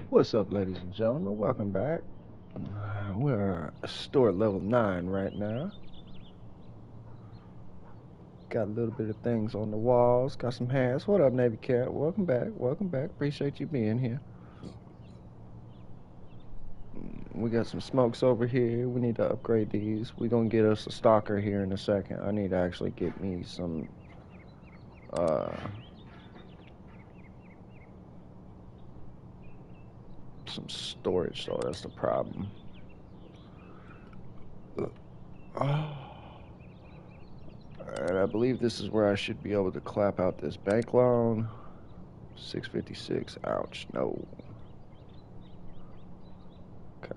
What's up, ladies and gentlemen? Welcome back. We're store level 9 right now. Got a little bit of things on the walls. Got some hats. What up, Navy Cat? Welcome back. Welcome back. Appreciate you being here. We got some smokes over here. We need to upgrade these. We're going to get us a stalker here in a second. I need to actually get me some storage, so that's the problem. Alright, I believe this is where I should be able to clap out this bank loan. 656. Ouch. No. Okay.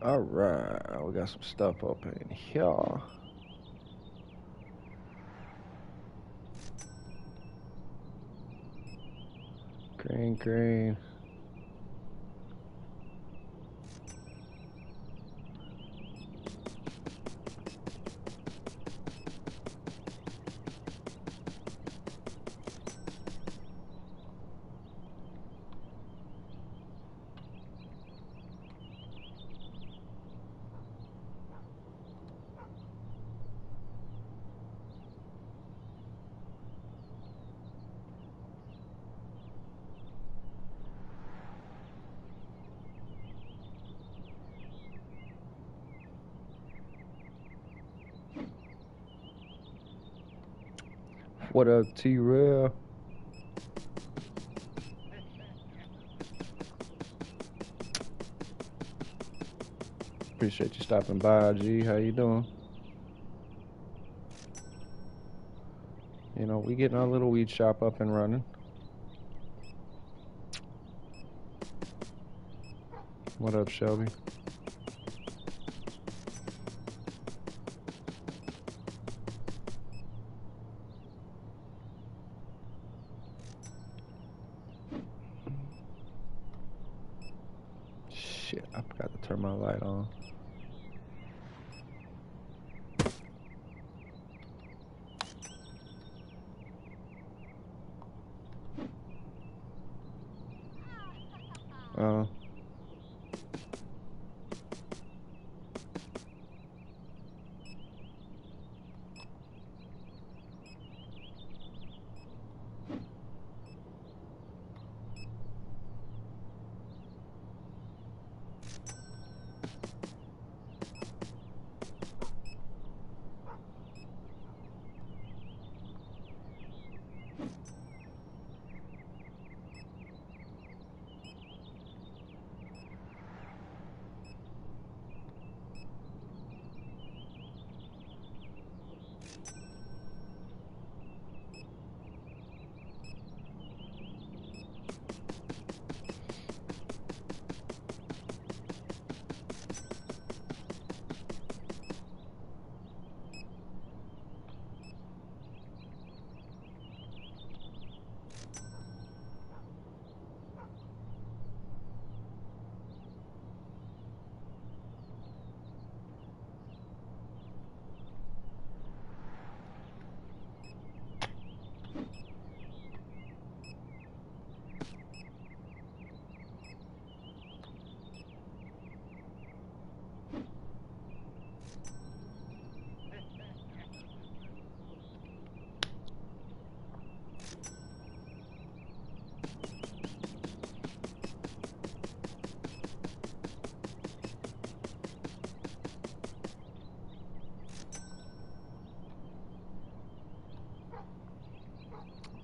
Alright, we got some stuff up in here. Green. What up, T-Rail? Appreciate you stopping by, G. How you doing? You know, we getting our little weed shop up and running. What up, Shelby? Shit, I forgot to turn my light on.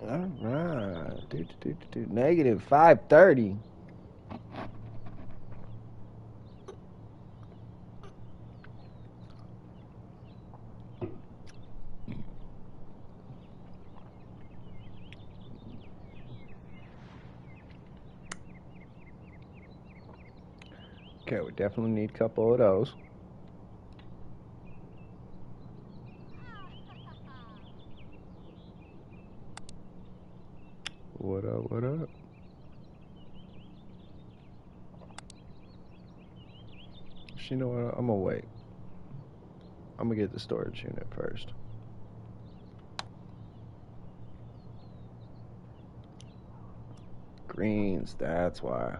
All right. Negative 530. Okay, we definitely need a couple of those. What up, what up? You know what? I'm gonna wait. I'm gonna get the storage unit first. Greens, that's why.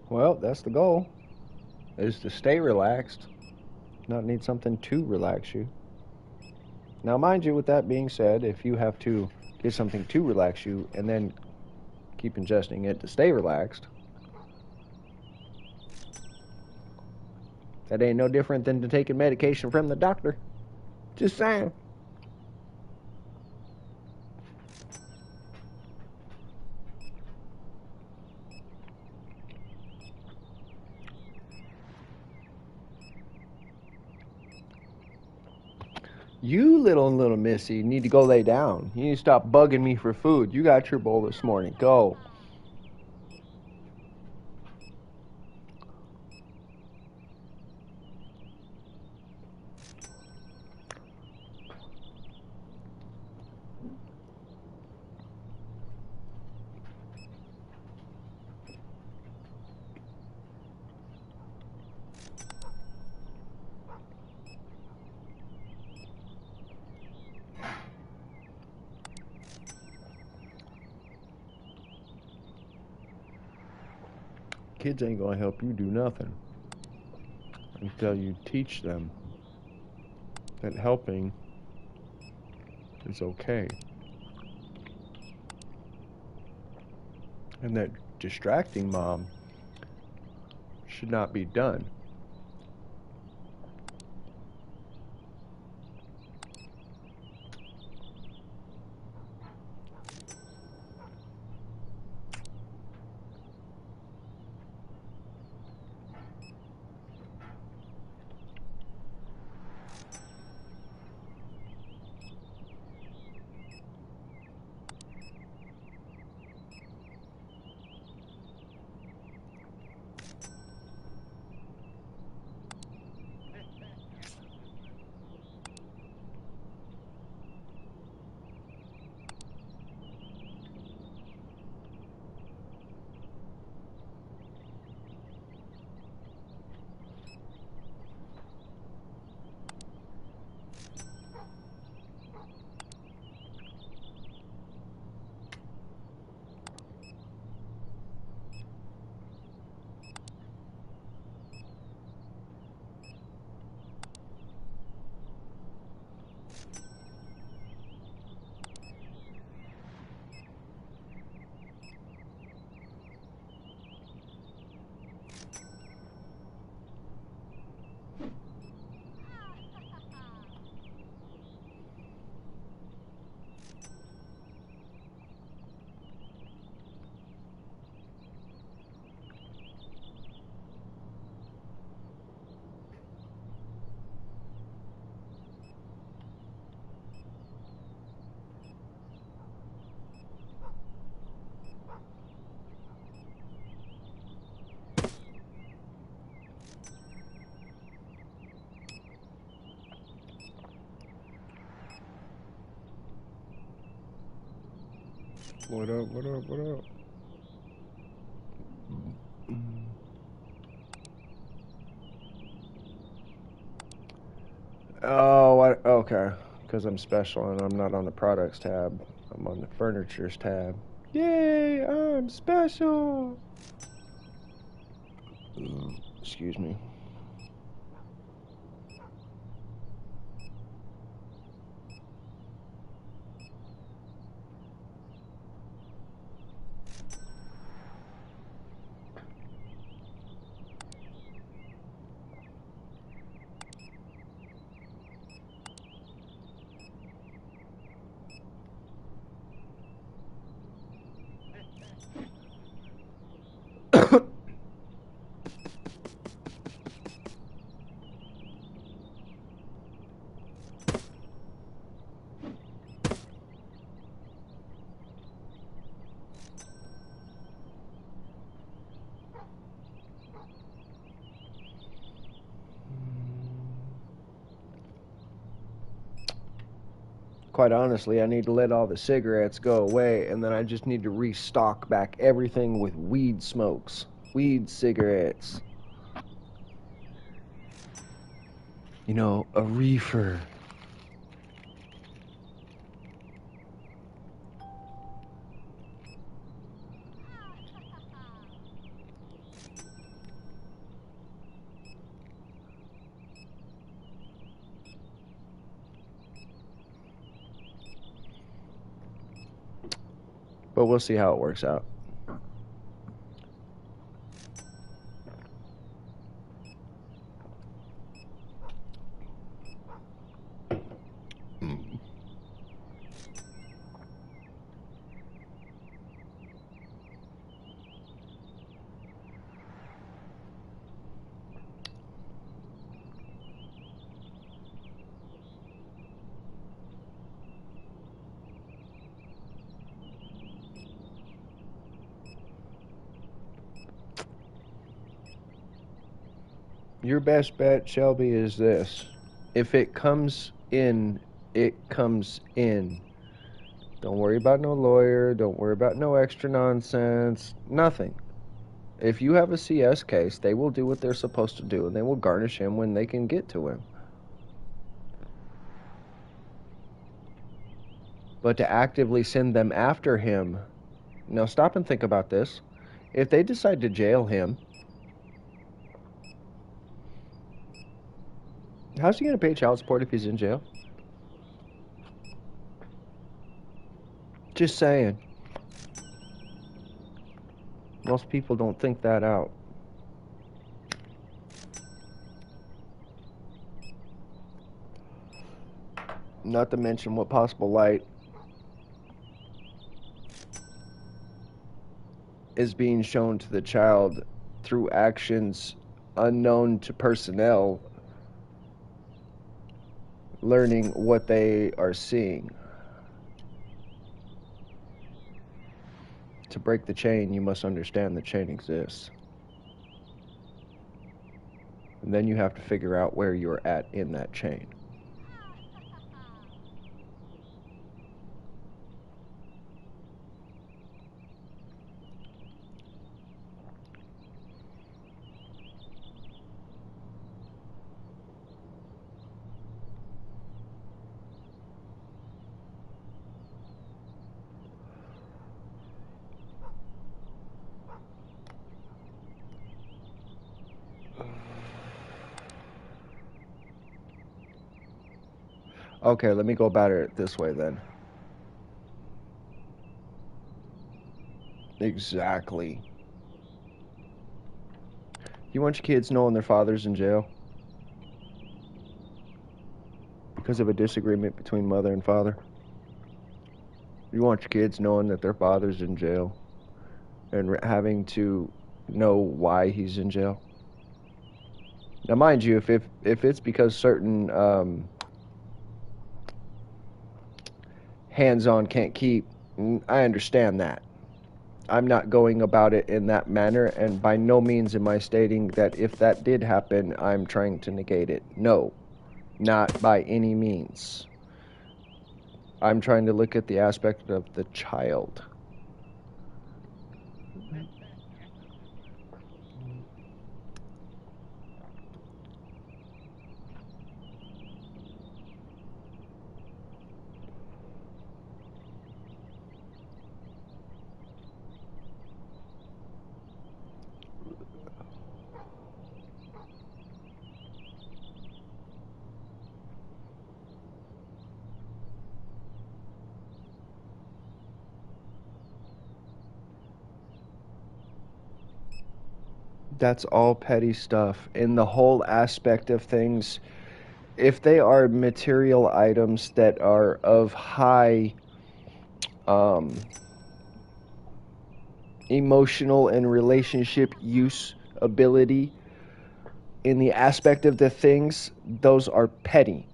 Well, that's the goal, is to stay relaxed, not need something to relax you. Now, mind you, with that being said, if you have to get something to relax you and then keep ingesting it to stay relaxed, that ain't no different than taking medication from the doctor. Just saying. You little missy need to go lay down. You need to stop bugging me for food. You got your bowl this morning. Go. Kids ain't gonna help you do nothing until you teach them that helping is okay, and that distracting mom should not be done. What up, what up, what up? Oh, okay. Because I'm special and I'm not on the products tab. I'm on the furnitures tab. Yay, I'm special. Excuse me. Quite honestly, I need to let all the cigarettes go away, and then I just need to restock back everything with weed smokes. Weed cigarettes. You know, a reefer. But we'll see how it works out. Your best bet, Shelby, is this. If it comes in, it comes in. Don't worry about no lawyer. Don't worry about no extra nonsense. Nothing. If you have a CS case, they will do what they're supposed to do, and they will garnish him when they can get to him. But to actively send them after him... Now stop and think about this. If they decide to jail him, how's he going to pay child support if he's in jail? Just saying. Most people don't think that out. Not to mention what possible light is being shown to the child through actions unknown to personnel learning what they are seeing. To break the chain, you must understand the chain exists. And then you have to figure out where you're at in that chain. Okay, let me go about it this way then. Exactly. You want your kids knowing their father's in jail? Because of a disagreement between mother and father? You want your kids knowing that their father's in jail and having to know why he's in jail? Now, mind you, if it's because certain hands-on can't keep, I understand that. I'm not going about it in that manner, and by no means am I stating that if that did happen, I'm trying to negate it. No, not by any means. I'm trying to look at the aspect of the child. That's all petty stuff. In the whole aspect of things, if they are material items that are of high emotional and relationship use ability, in the aspect of the things, those are petty.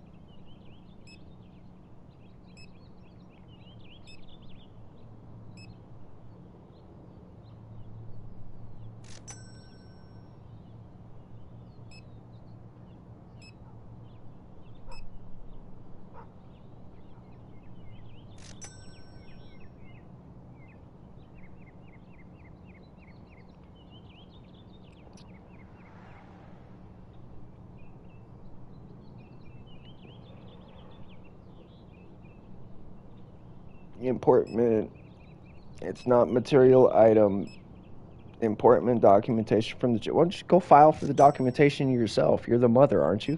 Importment, it's not material item. Importment documentation from the. Why don't you go file for the documentation yourself? You're the mother, aren't you?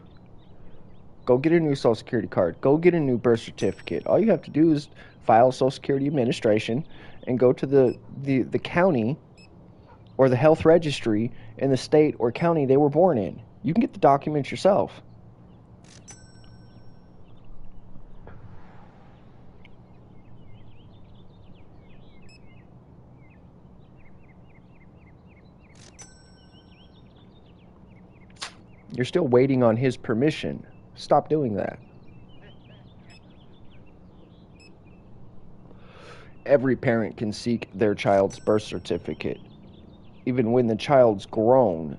Go get a new Social Security card. Go get a new birth certificate. All you have to do is file Social Security Administration and go to the county or the health registry in the state or county they were born in. You can get the documents yourself. You're still waiting on his permission. Stop doing that. Every parent can seek their child's birth certificate, even when the child's grown.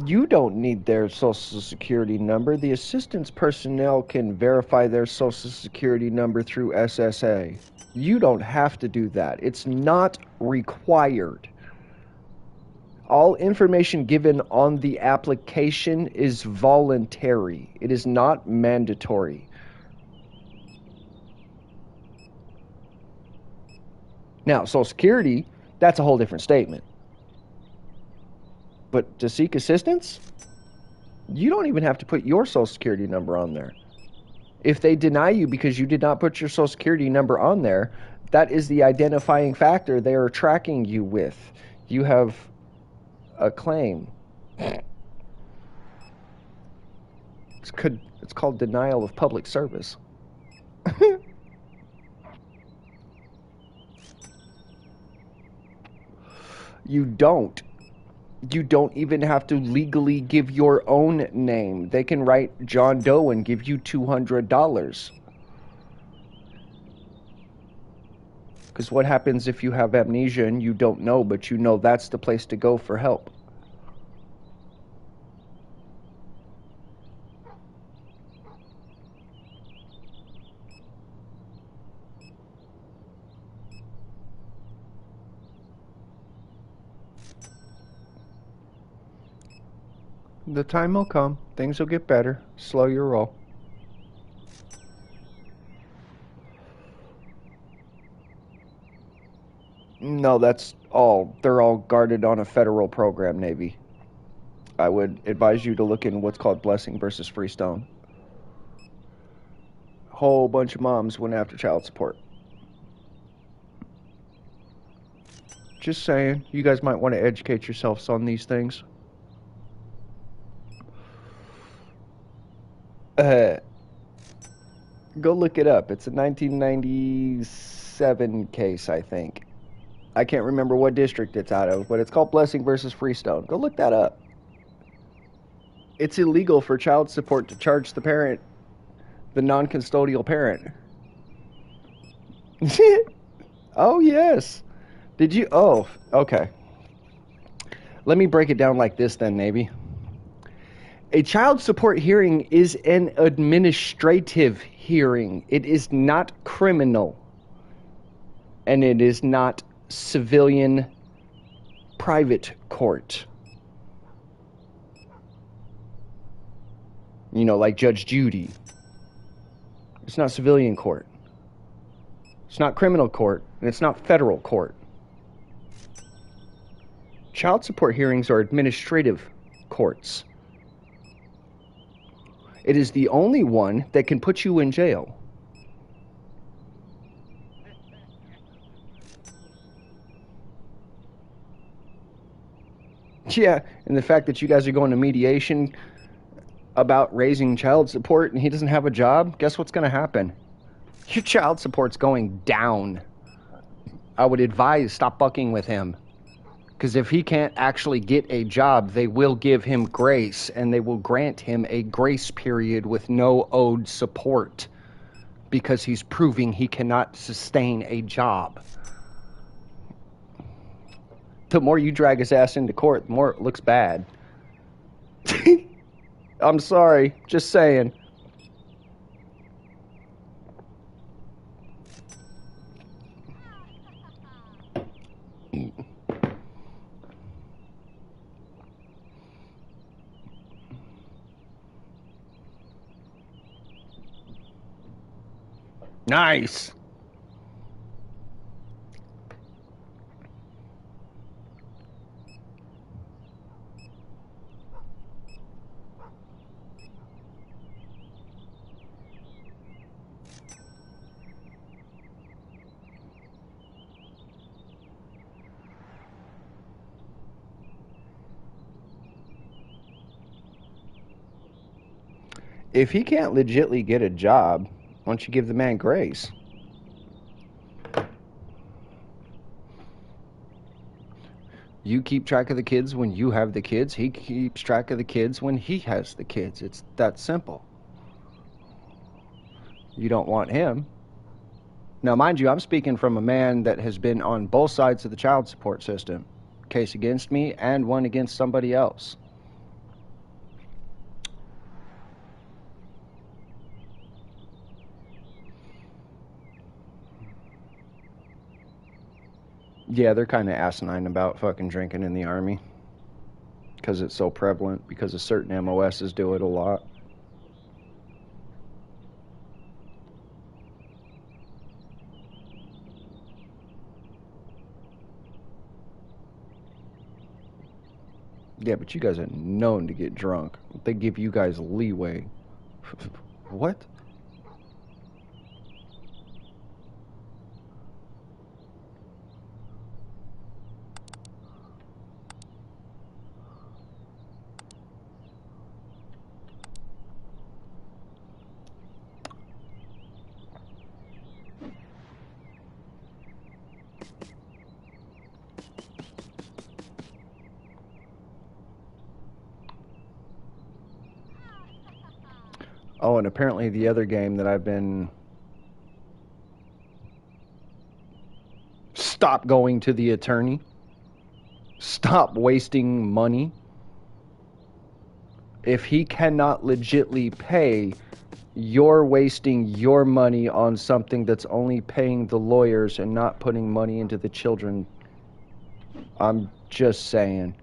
You don't need their social security number. The assistance personnel can verify their social security number through SSA. You don't have to do that. It's not required. All information given on the application is voluntary. It is not mandatory. Now, Social Security, that's a whole different statement. But to seek assistance, you don't even have to put your Social Security number on there. If they deny you because you did not put your Social Security number on there, that is the identifying factor they are tracking you with. You have a claim. It's called denial of public service. You don't even have to legally give your own name. They can write John Doe and give you $200. Because what happens if you have amnesia and you don't know, but you know that's the place to go for help? The time will come. Things will get better. Slow your roll. No, that's all. They're all guarded on a federal program, Navy. I would advise you to look in what's called Blessing versus Freestone. Whole bunch of moms went after child support. Just saying, you guys might want to educate yourselves on these things. Go look it up. It's a 1997 case, I think. I can't remember what district it's out of, but it's called Blessing versus Freestone. Go look that up. It's illegal for child support to charge the parent, the non-custodial parent. Oh, yes. Did you? Oh, okay. Let me break it down like this then, Navy. A child support hearing is an administrative hearing. It is not criminal. And it is not civilian private court. You know, like Judge Judy. It's not civilian court. It's not criminal court. And it's not federal court. Child support hearings are administrative courts. It is the only one that can put you in jail. Yeah, and the fact that you guys are going to mediation about raising child support and he doesn't have a job, guess what's going to happen? Your child support's going down. I would advise stop fucking with him. Because if he can't actually get a job, they will give him grace, and they will grant him a grace period with no owed support. Because he's proving he cannot sustain a job. The more you drag his ass into court, the more it looks bad. I'm sorry, just saying. Nice. If he can't legitly get a job, why don't you give the man grace? You keep track of the kids when you have the kids. He keeps track of the kids when he has the kids. It's that simple. You don't want him. Now, mind you, I'm speaking from a man that has been on both sides of the child support system. Case against me and one against somebody else. Yeah, they're kind of asinine about fucking drinking in the Army. Because it's so prevalent. Because of certain MOSs do it a lot. Yeah, but you guys are known to get drunk. They give you guys leeway. What? Oh, and apparently the other game that I've been... Stop going to the attorney. Stop wasting money. If he cannot legitly pay, you're wasting your money on something that's only paying the lawyers and not putting money into the children. I'm just saying.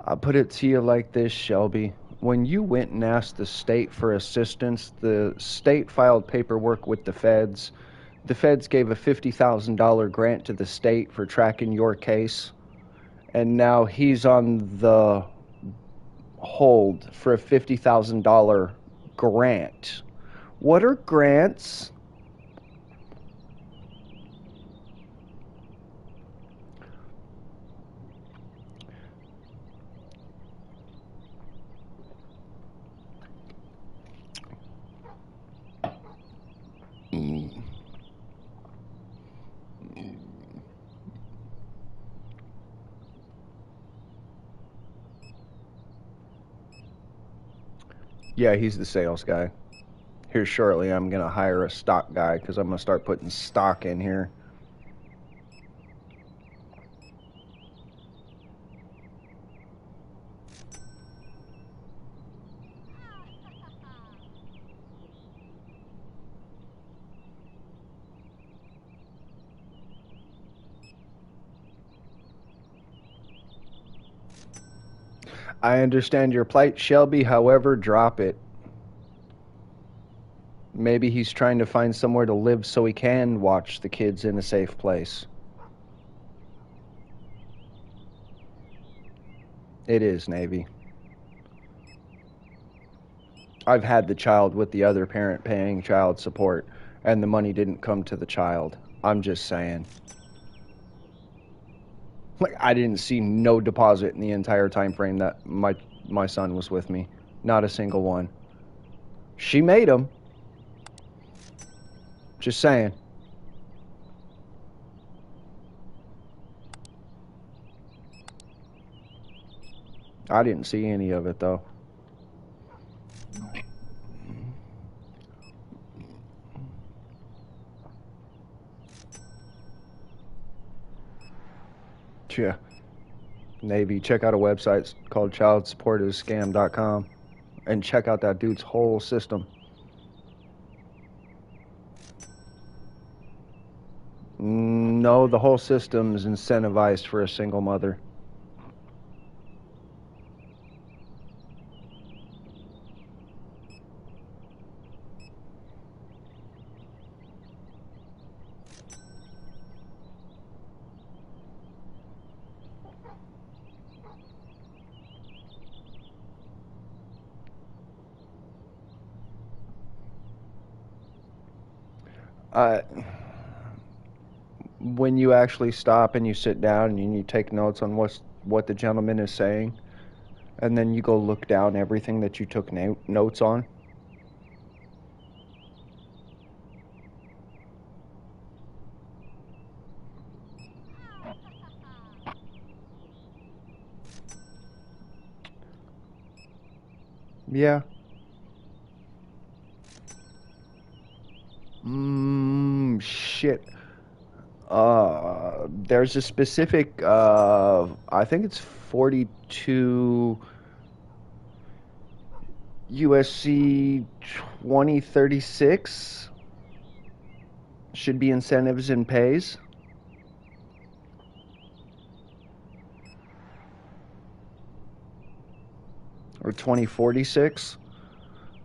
I'll put it to you like this, Shelby. When you went and asked the state for assistance, the state filed paperwork with the feds The feds gave a $50,000 grant to the state for tracking your case, and now he's on the hold for a $50,000 grant. What are grants? Yeah, he's the sales guy. Here shortly, I'm going to hire a stock guy because I'm going to start putting stock in here. I understand your plight, Shelby. However, drop it. Maybe he's trying to find somewhere to live so he can watch the kids in a safe place. It is, Navy. I've had the child with the other parent paying child support, and the money didn't come to the child. I'm just saying. Like, I didn't see no deposit in the entire time frame that my son was with me. Not a single one. She made them. Just saying. I didn't see any of it, though. Yeah. Navy, check out a website called childsupportiscam.com and check out that dude's whole system. No, the whole system is incentivized for a single mother. When you actually stop and you sit down and you take notes on what the gentleman is saying, and then you go look down everything that you took notes on. Yeah. Shit. There's a specific, I think it's 42 USC 2036 should be incentives and pays. Or 2046.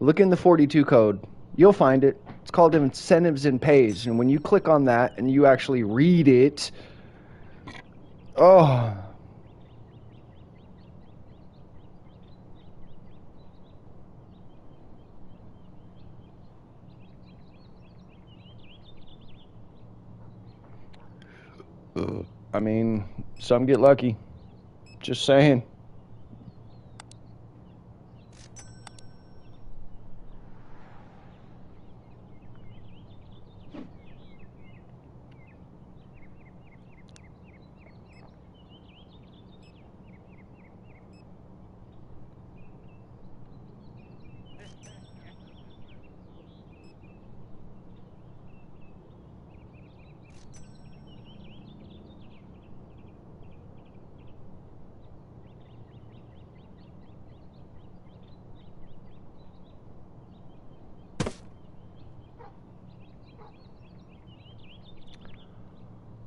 Look in the 42 code. You'll find it. It's called incentives and pays. And when you click on that and you actually read it, oh. I mean, some get lucky. Just saying.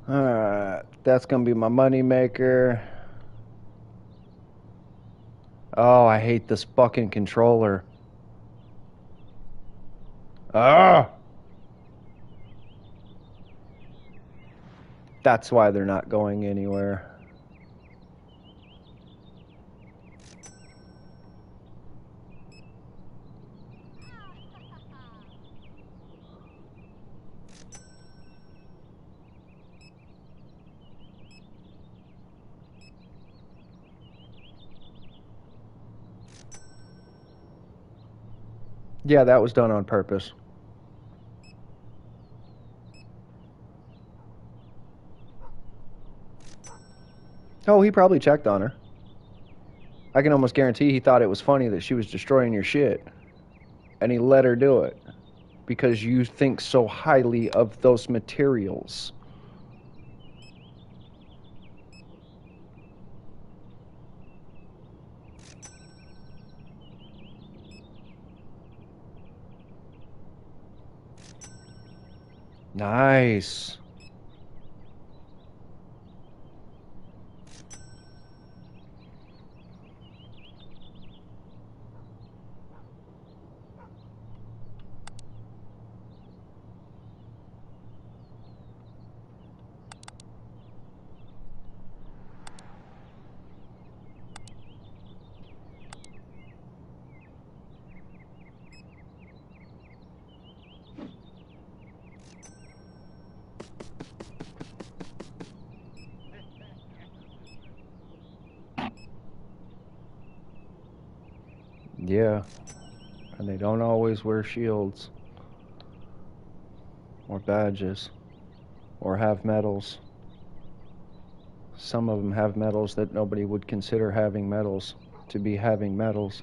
Alright, that's gonna be my money maker. Oh, I hate this fucking controller. Ah! That's why they're not going anywhere. Yeah, that was done on purpose. Oh, he probably checked on her. I can almost guarantee he thought it was funny that she was destroying your shit. And he let her do it. Because you think so highly of those materials. Nice. Yeah. And they don't always wear shields. Or badges. Or have medals. Some of them have medals that nobody would consider having medals to be having medals.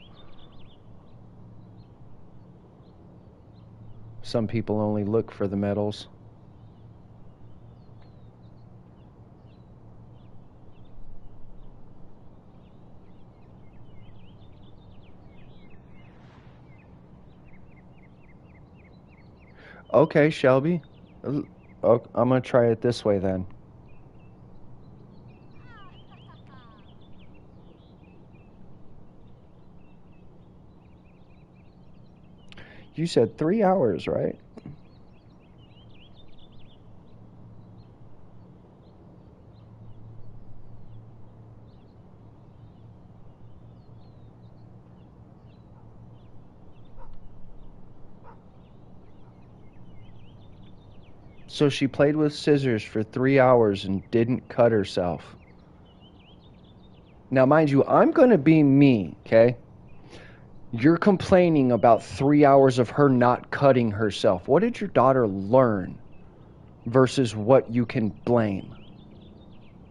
Some people only look for the medals. Okay, Shelby. I'm going to try it this way then. You said 3 hours, right? So she played with scissors for 3 hours and didn't cut herself. Now, mind you, I'm going to be me, okay? You're complaining about 3 hours of her not cutting herself. What did your daughter learn versus what you can blame?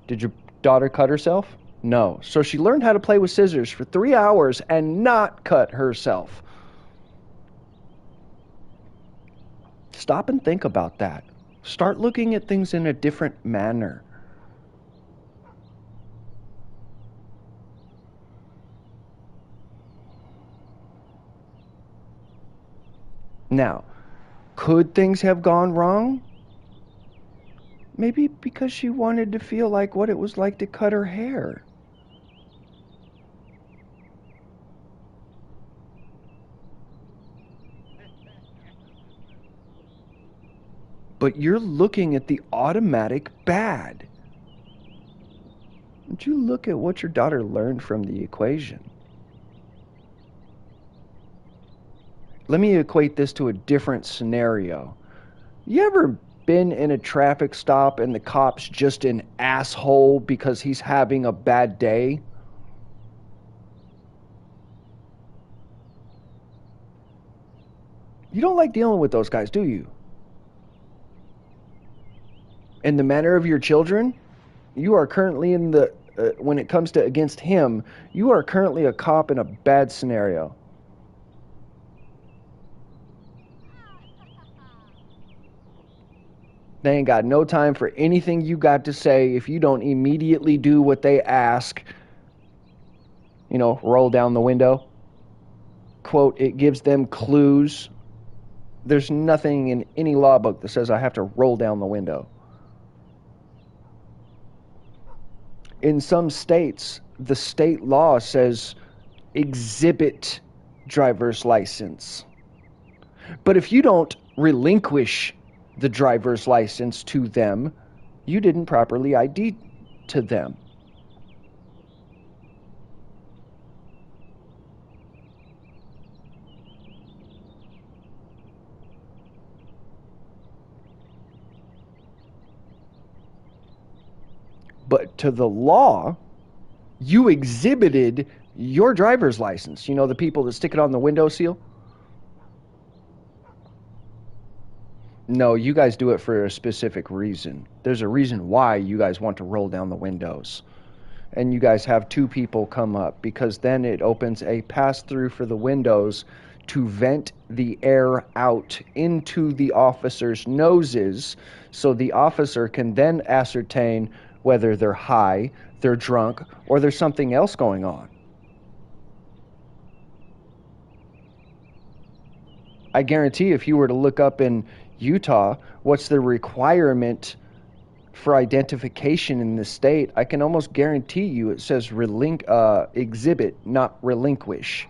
Did your daughter cut herself? No. So she learned how to play with scissors for 3 hours and not cut herself. Stop and think about that. Start looking at things in a different manner. Now, could things have gone wrong? Maybe because she wanted to feel like what it was like to cut her hair. But you're looking at the automatic bad. Would you look at what your daughter learned from the equation? Let me equate this to a different scenario. You ever been in a traffic stop and the cop's just an asshole because he's having a bad day? You don't like dealing with those guys, do you? In the manner of your children, you are currently in the, when it comes to against him, you are currently a cop in a bad scenario. They ain't got no time for anything you got to say if you don't immediately do what they ask. You know, roll down the window. Quote, it gives them clues. There's nothing in any law book that says I have to roll down the window. In some states, the state law says exhibit driver's license. But if you don't relinquish the driver's license to them, You didn't properly ID to them. But to the law, you exhibited your driver's license. You know, the people that stick it on the window seal? No, you guys do it for a specific reason. There's a reason why you guys want to roll down the windows. And you guys have two people come up, because then it opens a pass-through for the windows to vent the air out into the officers' noses, so the officer can then ascertain whether they're high, they're drunk, or there's something else going on. I guarantee if you were to look up in Utah, what's the requirement for identification in the state, I can almost guarantee you it says exhibit, not relinquish,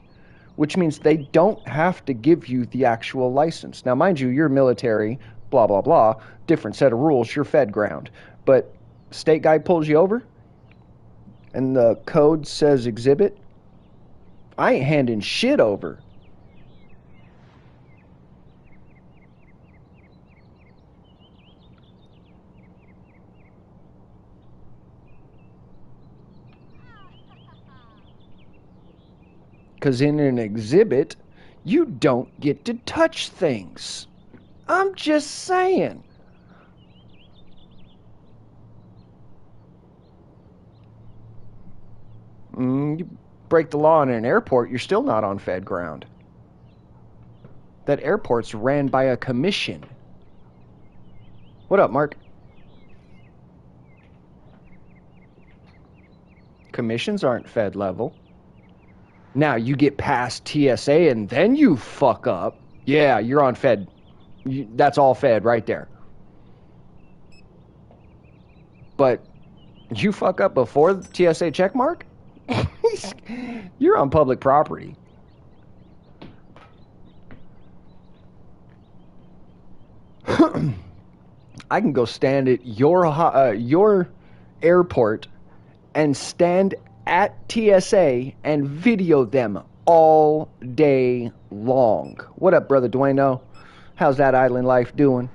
which means they don't have to give you the actual license. Now, mind you, you're military, blah, blah, blah, different set of rules, you're fed ground. But state guy pulls you over and the code says exhibit, I ain't handing shit over. Because in an exhibit, you don't get to touch things. I'm just saying. You break the law in an airport, you're still not on fed ground. That airport's ran by a commission. What up, Mark? Commissions aren't fed level. Now, you get past TSA and then you fuck up. Yeah, you're on fed. That's all fed right there. But you fuck up before the TSA check mark? You're on public property. I can go stand at your airport and stand at TSA and video them all day long. What up, brother Dueno? How's that island life doing?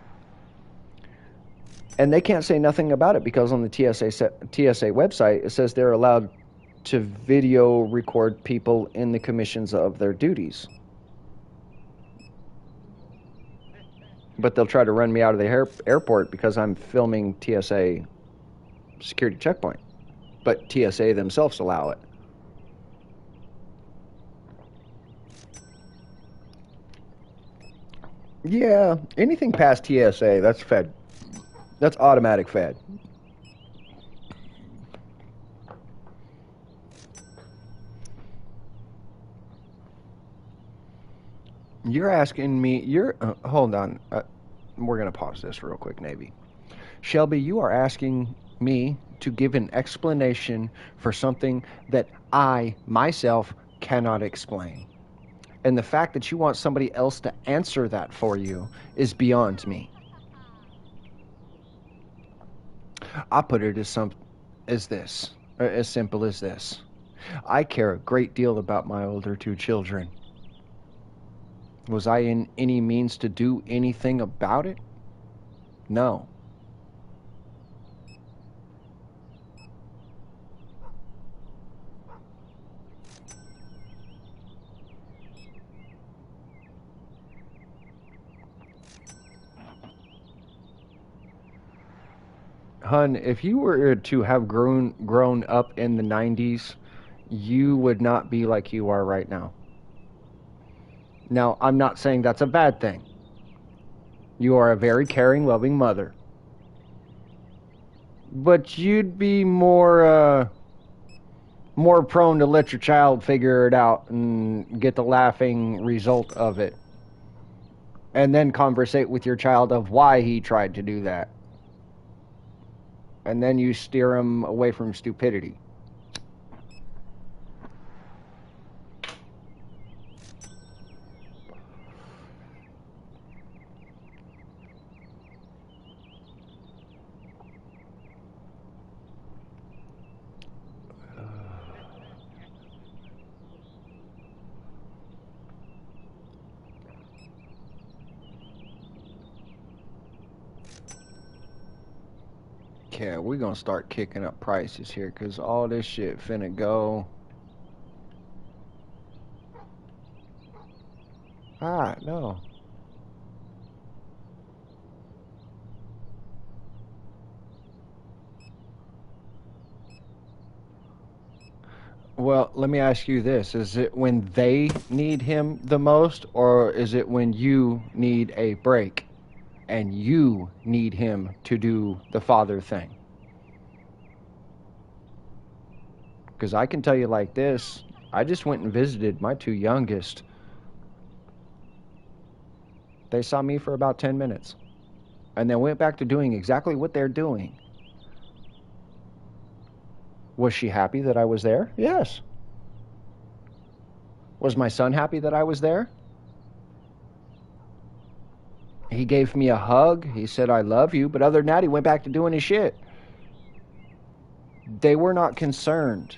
And they can't say nothing about it because on the TSA website it says they're allowed to video record people in the commissions of their duties. But they'll try to run me out of the airport because I'm filming TSA security checkpoint. But TSA themselves allow it. Yeah, anything past TSA, that's fed. That's automatic fed. You're asking me, hold on. We're going to pause this real quick, Navy. Shelby, you are asking me to give an explanation for something that I, myself, cannot explain. And the fact that you want somebody else to answer that for you is beyond me. I put it as simple as this. I care a great deal about my older two children. Was I in any means to do anything about it? No. Hun, if you were to have grown up in the 90s, you would not be like you are right now. Now, I'm not saying that's a bad thing. You are a very caring, loving mother. But you'd be more prone to let your child figure it out and get the laughing result of it. And then conversate with your child of why he tried to do that. And then you steer him away from stupidity. Okay, we're gonna start kicking up prices here, cause all this shit finna go. No. Well, let me ask you this. Is it when they need him the most, or is it when you need a break and you need him to do the father thing? Because I can tell you like this, I just went and visited my two youngest. They saw me for about 10 minutes and then went back to doing exactly what they're doing. Was she happy that I was there? Yes. Was my son happy that I was there? He gave me a hug. He said, I love you. But other than that, he went back to doing his shit. They were not concerned.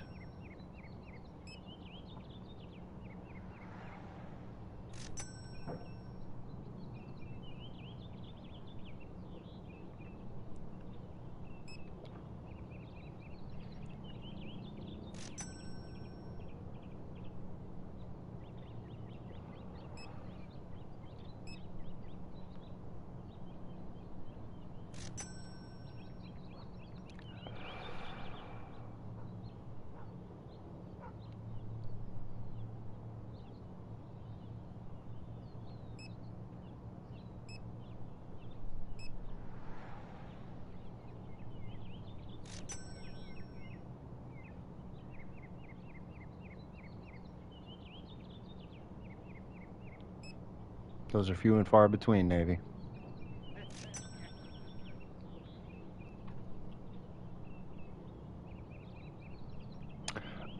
Those are few and far between, Navy.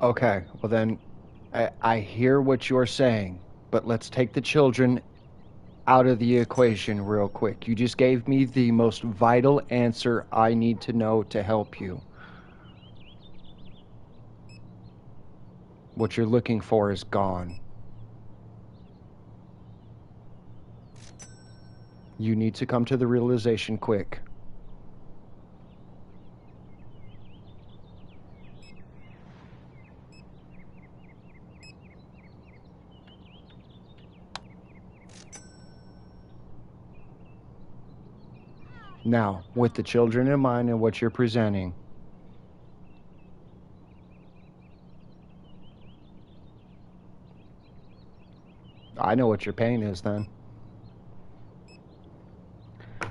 Okay, well then, I hear what you're saying, but let's take the children out of the equation real quick. You just gave me the most vital answer I need to know to help you. What you're looking for is gone. You need to come to the realization quick. Now, with the children in mind and what you're presenting, I know what your pain is then.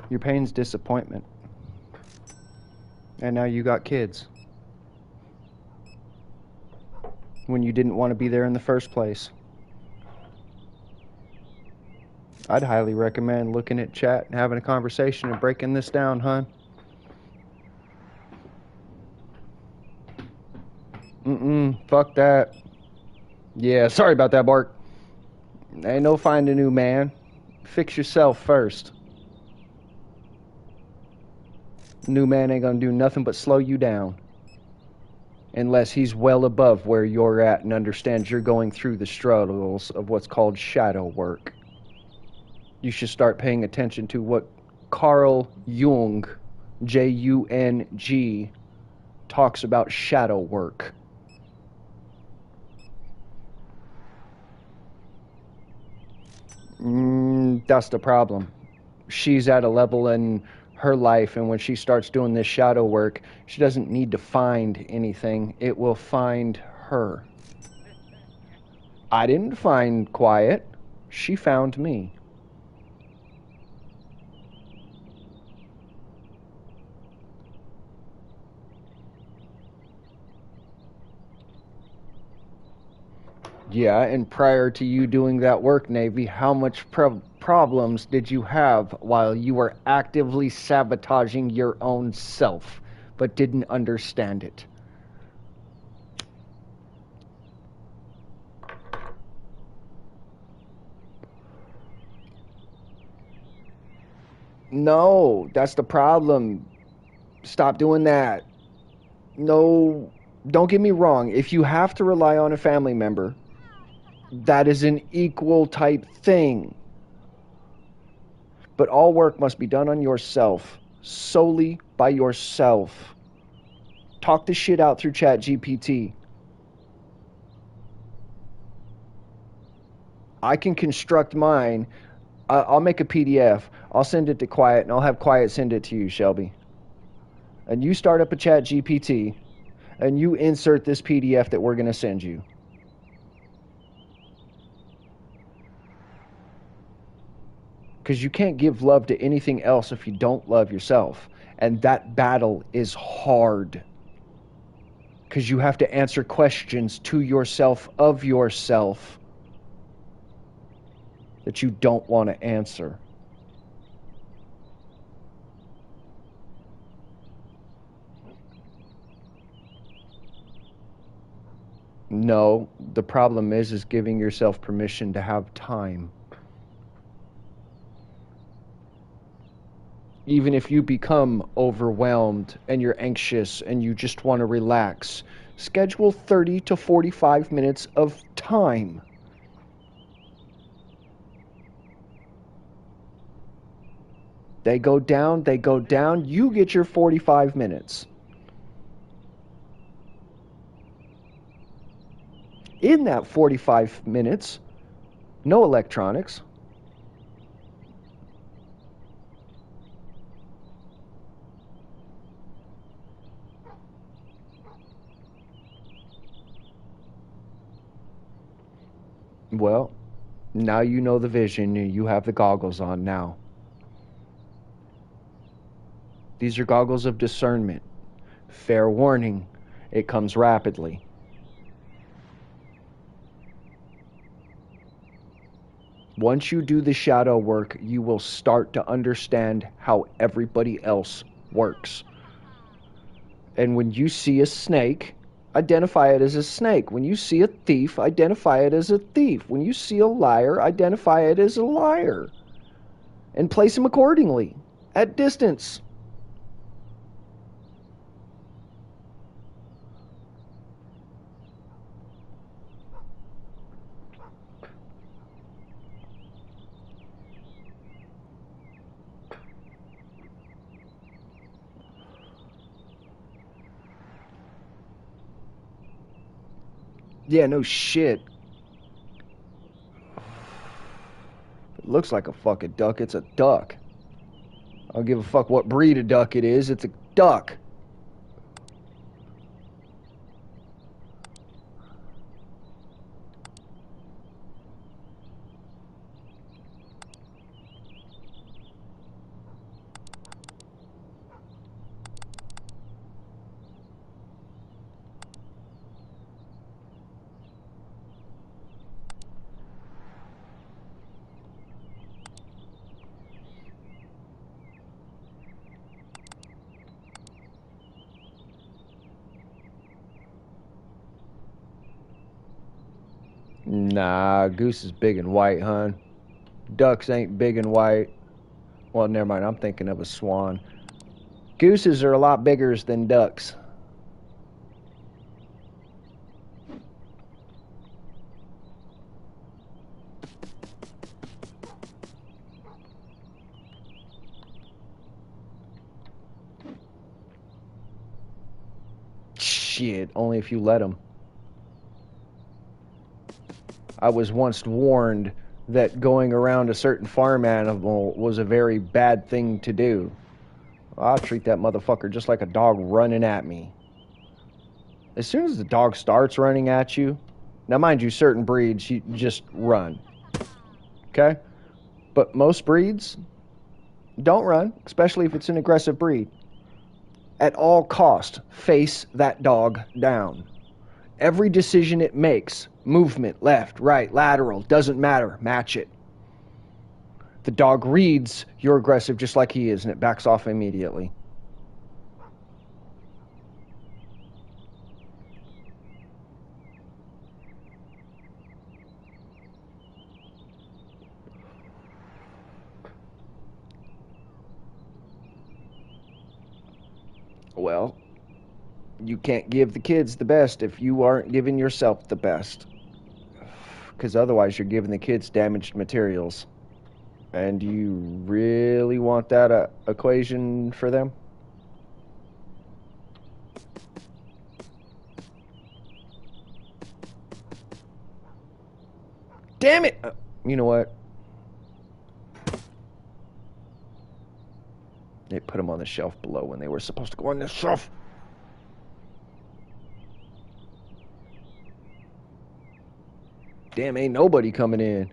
Your pain's disappointment. And now you got kids. When you didn't want to be there in the first place. I'd highly recommend looking at chat and having a conversation and breaking this down, hon. Fuck that. Yeah, sorry about that, Bart. Ain't no find a new man. Fix yourself first. New man ain't gonna do nothing but slow you down. Unless he's well above where you're at and understands you're going through the struggles of what's called shadow work. You should start paying attention to what Carl Jung, Jung, talks about shadow work. That's the problem. She's at a level in her life, and when she starts doing this shadow work, she doesn't need to find anything. It will find her. I didn't find quiet. She found me. Yeah, and prior to you doing that work, Navy, how much problems did you have while you were actively sabotaging your own self, but didn't understand it? No, that's the problem. Stop doing that. No, don't get me wrong. If you have to rely on a family member, that is an equal type thing. But all work must be done on yourself, solely by yourself. Talk the shit out through ChatGPT. I can construct mine. I'll make a PDF. I'll send it to Quiet, and I'll have Quiet send it to you, Shelby. And you start up a ChatGPT, and you insert this PDF that we're going to send you. Because you can't give love to anything else if you don't love yourself. And that battle is hard. Because you have to answer questions to yourself of yourself that you don't want to answer. No, the problem is giving yourself permission to have time. Even if you become overwhelmed and you're anxious and you just want to relax, schedule 30 to 45 minutes of time. They go down, you get your 45 minutes. In that 45 minutes, no electronics. Well, now you know the vision. You have the goggles on now. These are goggles of discernment. Fair warning, it comes rapidly. Once you do the shadow work, you will start to understand how everybody else works. And when you see a snake, identify it as a snake. When you see a thief, identify it as a thief. When you see a liar, identify it as a liar. And place him accordingly, at distance. Yeah, no shit. It looks like a fucking duck. It's a duck. I don't give a fuck what breed of duck it is. It's a duck. Nah, goose is big and white, hon. Ducks ain't big and white. Well, never mind. I'm thinking of a swan. Gooses are a lot bigger than ducks. Shit, only if you let them. I was once warned that going around a certain farm animal was a very bad thing to do. I'll treat that motherfucker just like a dog running at me. As soon as the dog starts running at you, now mind you, certain breeds, you just run. Okay? But most breeds, don't run, especially if it's an aggressive breed. At all cost, face that dog down. Every decision it makes, movement, left, right, lateral, doesn't matter, match it. The dog reads you're aggressive just like he is, and it backs off immediately. Well, you can't give the kids the best if you aren't giving yourself the best. Because otherwise you're giving the kids damaged materials. And do you really want that equation for them? Damn it! You know what? They put them on the shelf below when they were supposed to go on the shelf. Damn, ain't nobody coming in.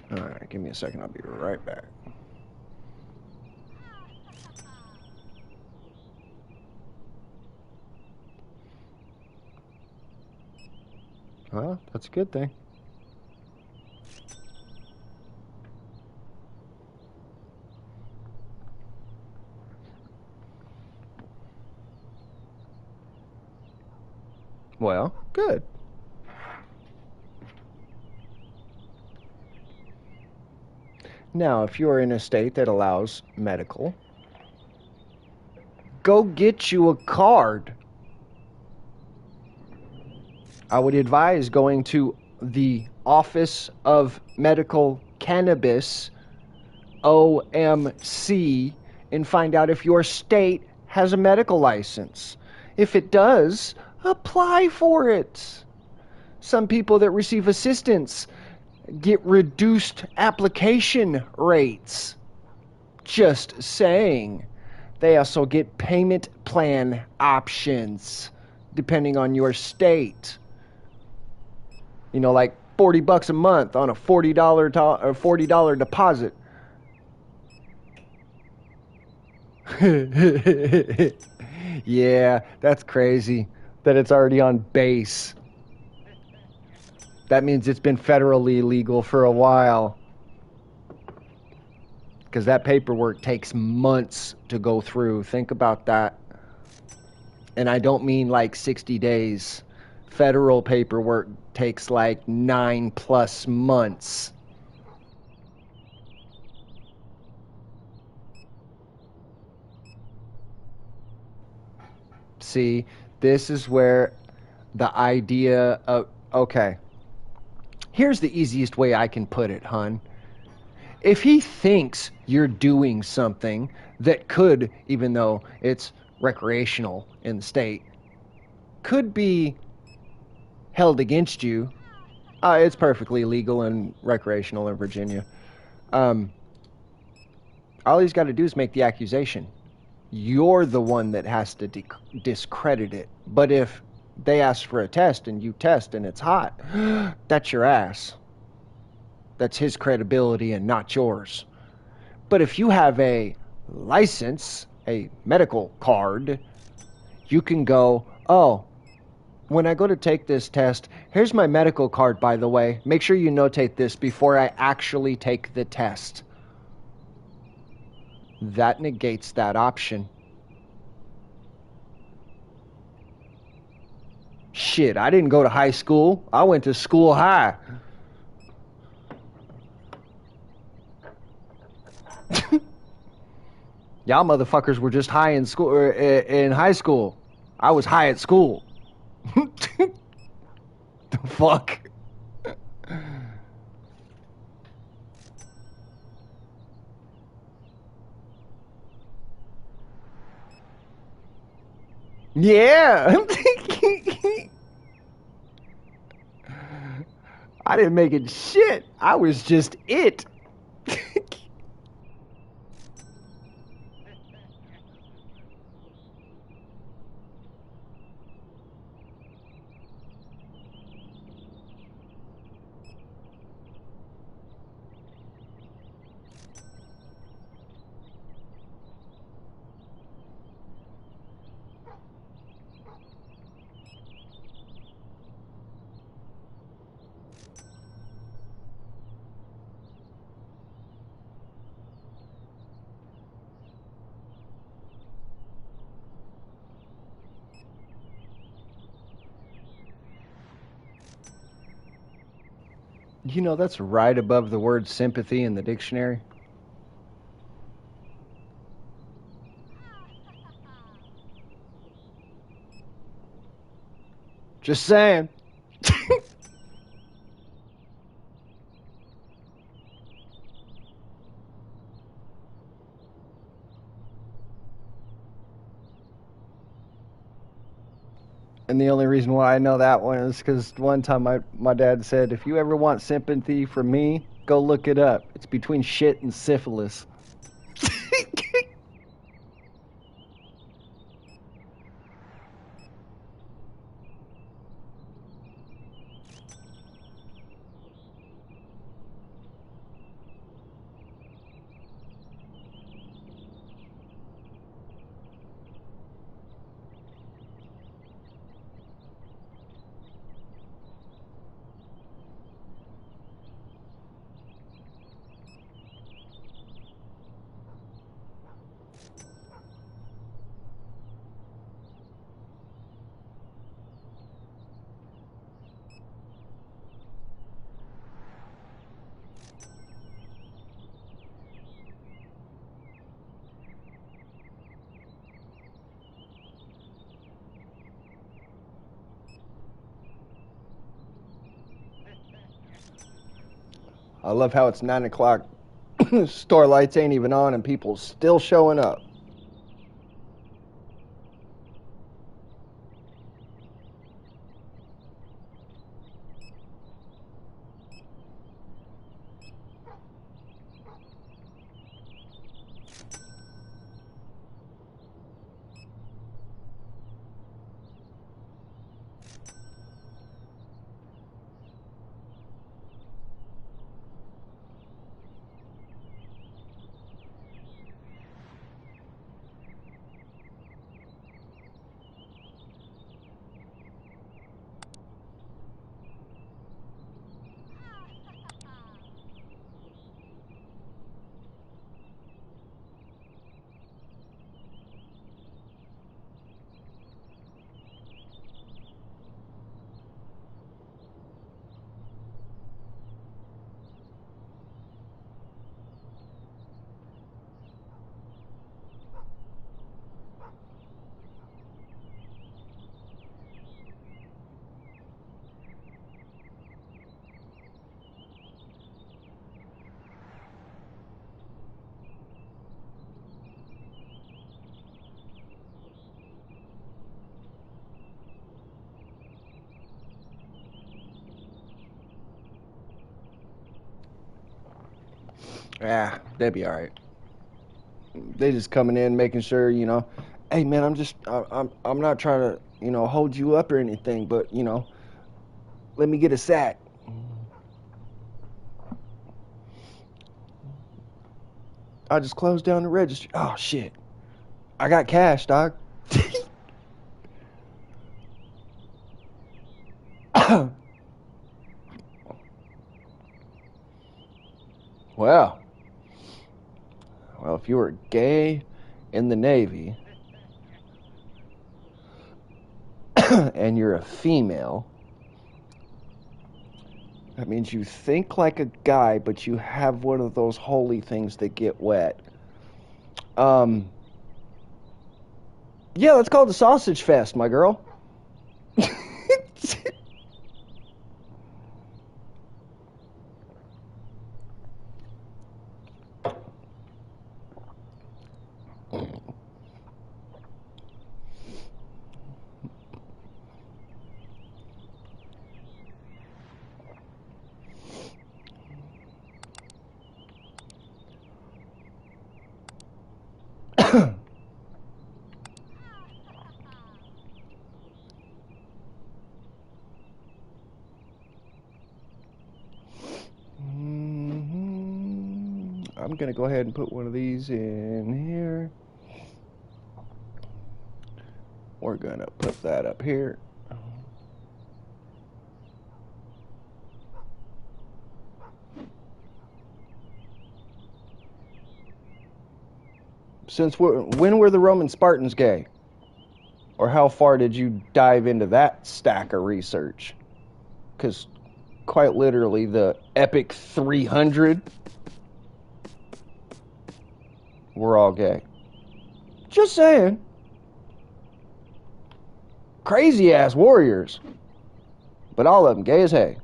Alright, give me a second. I'll be right back. Well, that's a good thing. Well, good. Now, if you're in a state that allows medical, go get you a card. I would advise going to the Office of Medical Cannabis, OMC, and find out if your state has a medical license. If it does, apply for it. Some people that receive assistance get reduced application rates. Just saying. They also get payment plan options depending on your state. You know, like $40 a month on a $40 deposit. Yeah, that's crazy that it's already on base. That means it's been federally illegal for a while. Because that paperwork takes months to go through. Think about that. And I don't mean like 60 days. Federal paperwork takes like 9+ months. See, this is where the idea of, okay, here's the easiest way I can put it, hun. If he thinks you're doing something that could, even though it's recreational in the state, could be held against you, it's perfectly legal and recreational in Virginia. All he's got to do is make the accusation. You're the one that has to discredit it. But if they ask for a test and you test and it's hot, that's your ass. That's his credibility and not yours. But if you have a license, a medical card, you can go, oh, when I go to take this test, here's my medical card, by the way. Make sure you notate this before I actually take the test. That negates that option. Shit, I didn't go to high school. I went to school high. Y'all motherfuckers were just high in school, or in high school. I was high at school. The fuck? Yeah. I didn't make it shit. I was just it. You know, that's right above the word sympathy in the dictionary. Just saying. And the only reason why I know that one is because one time my dad said, if you ever want sympathy from me, go look it up. It's between shit and syphilis. I love how it's 9 o'clock. Store lights ain't even on and people still showing up. Yeah, they'd be all right. They just coming in, making sure, hey man, I'm not trying to, hold you up or anything, but let me get a sack. I just closed down the registry. Oh shit, I got cash, dog. well, well, if you were gay in the Navy and you're a female, that means you think like a guy, but you have one of those holy things that get wet. Yeah, let's call it the sausage fest, my girl. I'm going to go ahead and put one of these in here. We're going to put that up here. When were the Roman Spartans gay? Or how far did you dive into that stack of research? Because quite literally the epic 300, we're all gay. Just saying. Crazy ass warriors. But all of them gay as hay.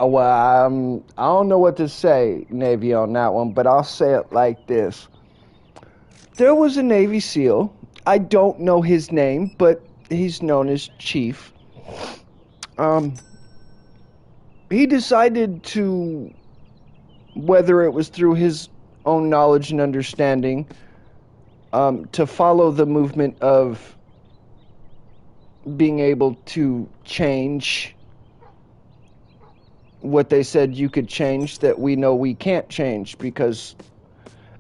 Well, I don't know what to say, Navy, on that one, but I'll say it like this. There was a Navy SEAL. I don't know his name, but he's known as Chief. He decided to, whether it was through his own knowledge and understanding, to follow the movement of being able to change what they said you could change that we know we can't change, because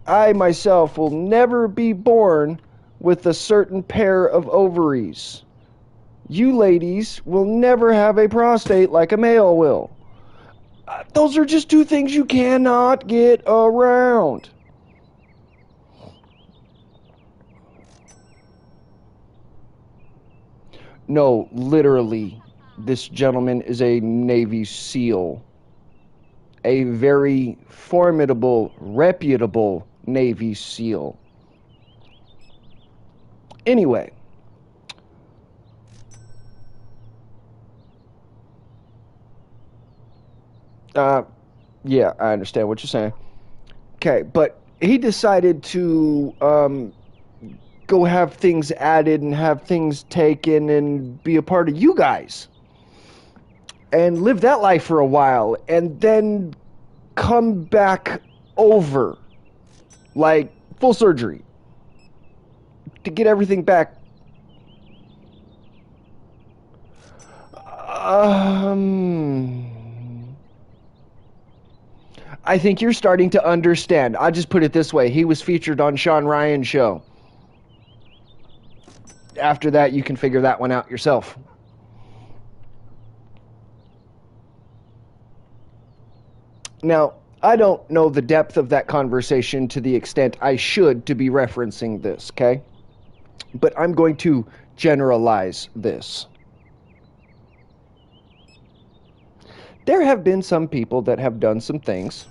I myself will never be born with a certain pair of ovaries. You ladies will never have a prostate like a male will. Those are just two things you cannot get around. No, literally, this gentleman is a Navy SEAL. A very formidable, reputable Navy SEAL. Anyway. Yeah, I understand what you're saying. Okay, but he decided to go have things added and have things taken and be a part of you guys. And live that life for a while and then come back over. Like full surgery. To get everything back. I think you're starting to understand. I'll just put it this way. He was featured on Sean Ryan's show. After that, you can figure that one out yourself. Now, I don't know the depth of that conversation to the extent I should to be referencing this, okay? But I'm going to generalize this. There have been some people that have done some things.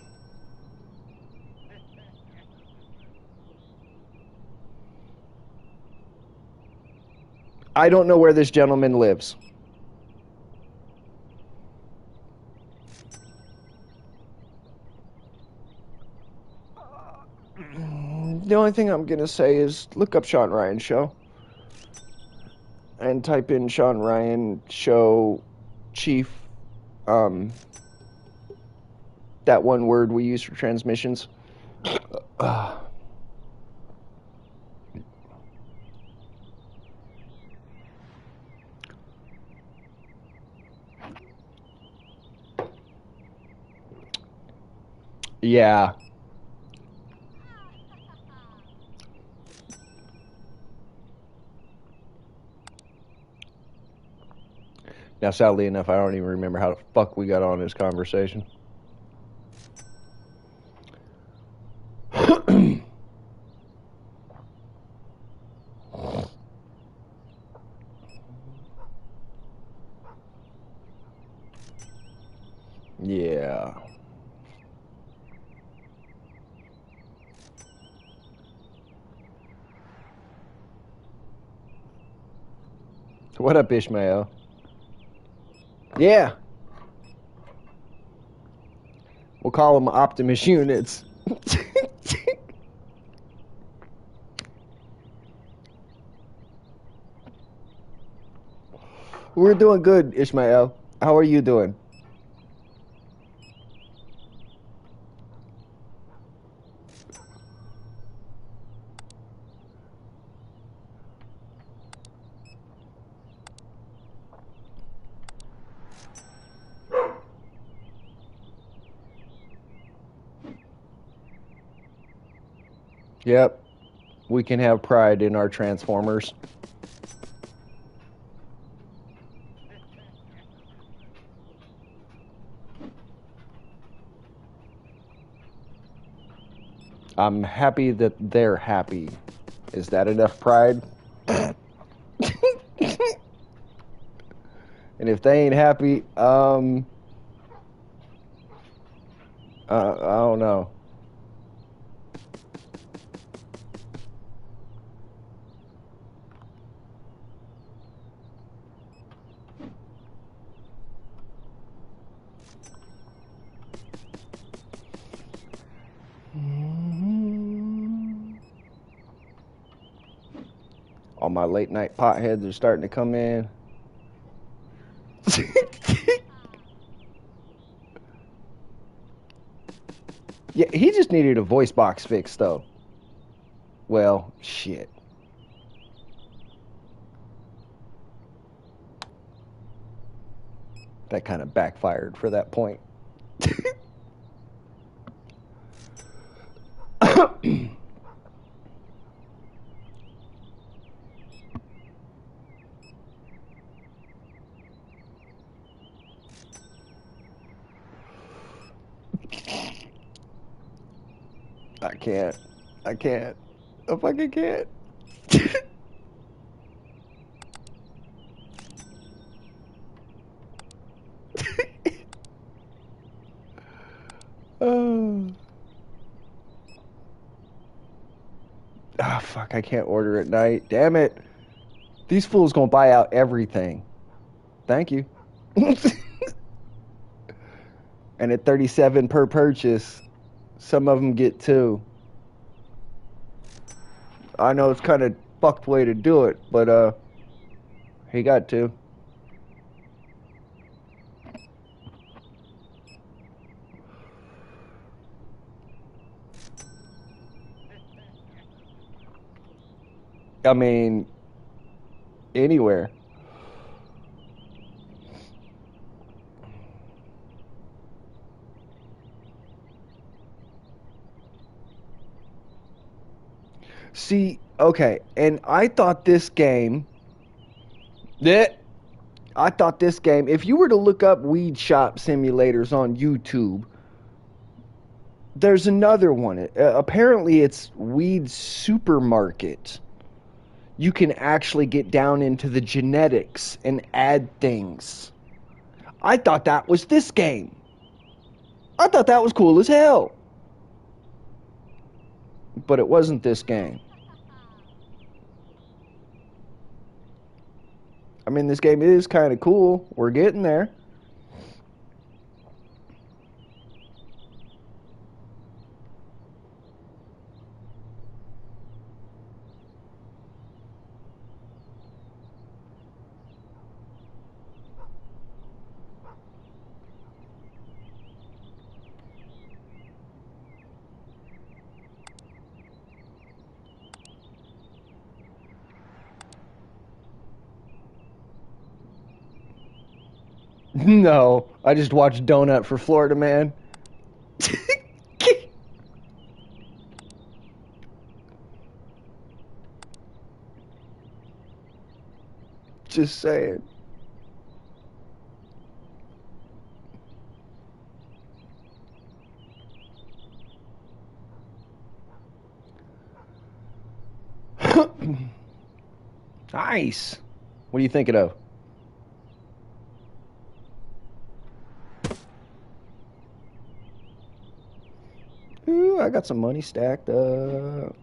I don't know where this gentleman lives. The only thing I'm going to say is look up Sean Ryan's show. And type in Sean Ryan show Chief. That one word we use for transmissions. Yeah. Now, sadly enough, I don't even remember how the fuck we got on this conversation. Yeah. What up, Ishmael? Yeah. We'll call them Optimus units. We're doing good, Ishmael. How are you doing? Yep. We can have pride in our Transformers. I'm happy that they're happy. Is that enough pride? And if they ain't happy, I don't know. All my late night potheads are starting to come in. Yeah, he just needed a voice box fix, though. Well, shit. That kind of backfired for that point. I can't. I can't. I fucking can't. Ah, fuck, I can't order at night. Damn it. These fools gonna buy out everything. Thank you. And at 37 per purchase, some of them get 2. I know it's kind of fucked way to do it, but he got 2. I mean, anywhere. See, okay, and I thought this game, if you were to look up weed shop simulators on YouTube, there's another one. Apparently, it's Weed Supermarket. You can actually get down into the genetics and add things. I thought that was this game. I thought that was cool as hell. But it wasn't this game. I mean, this game is kind of cool. We're getting there. No, I just watched Donut for Florida Man. Just saying. Nice. What are you thinking of? Ooh, I got some money stacked up.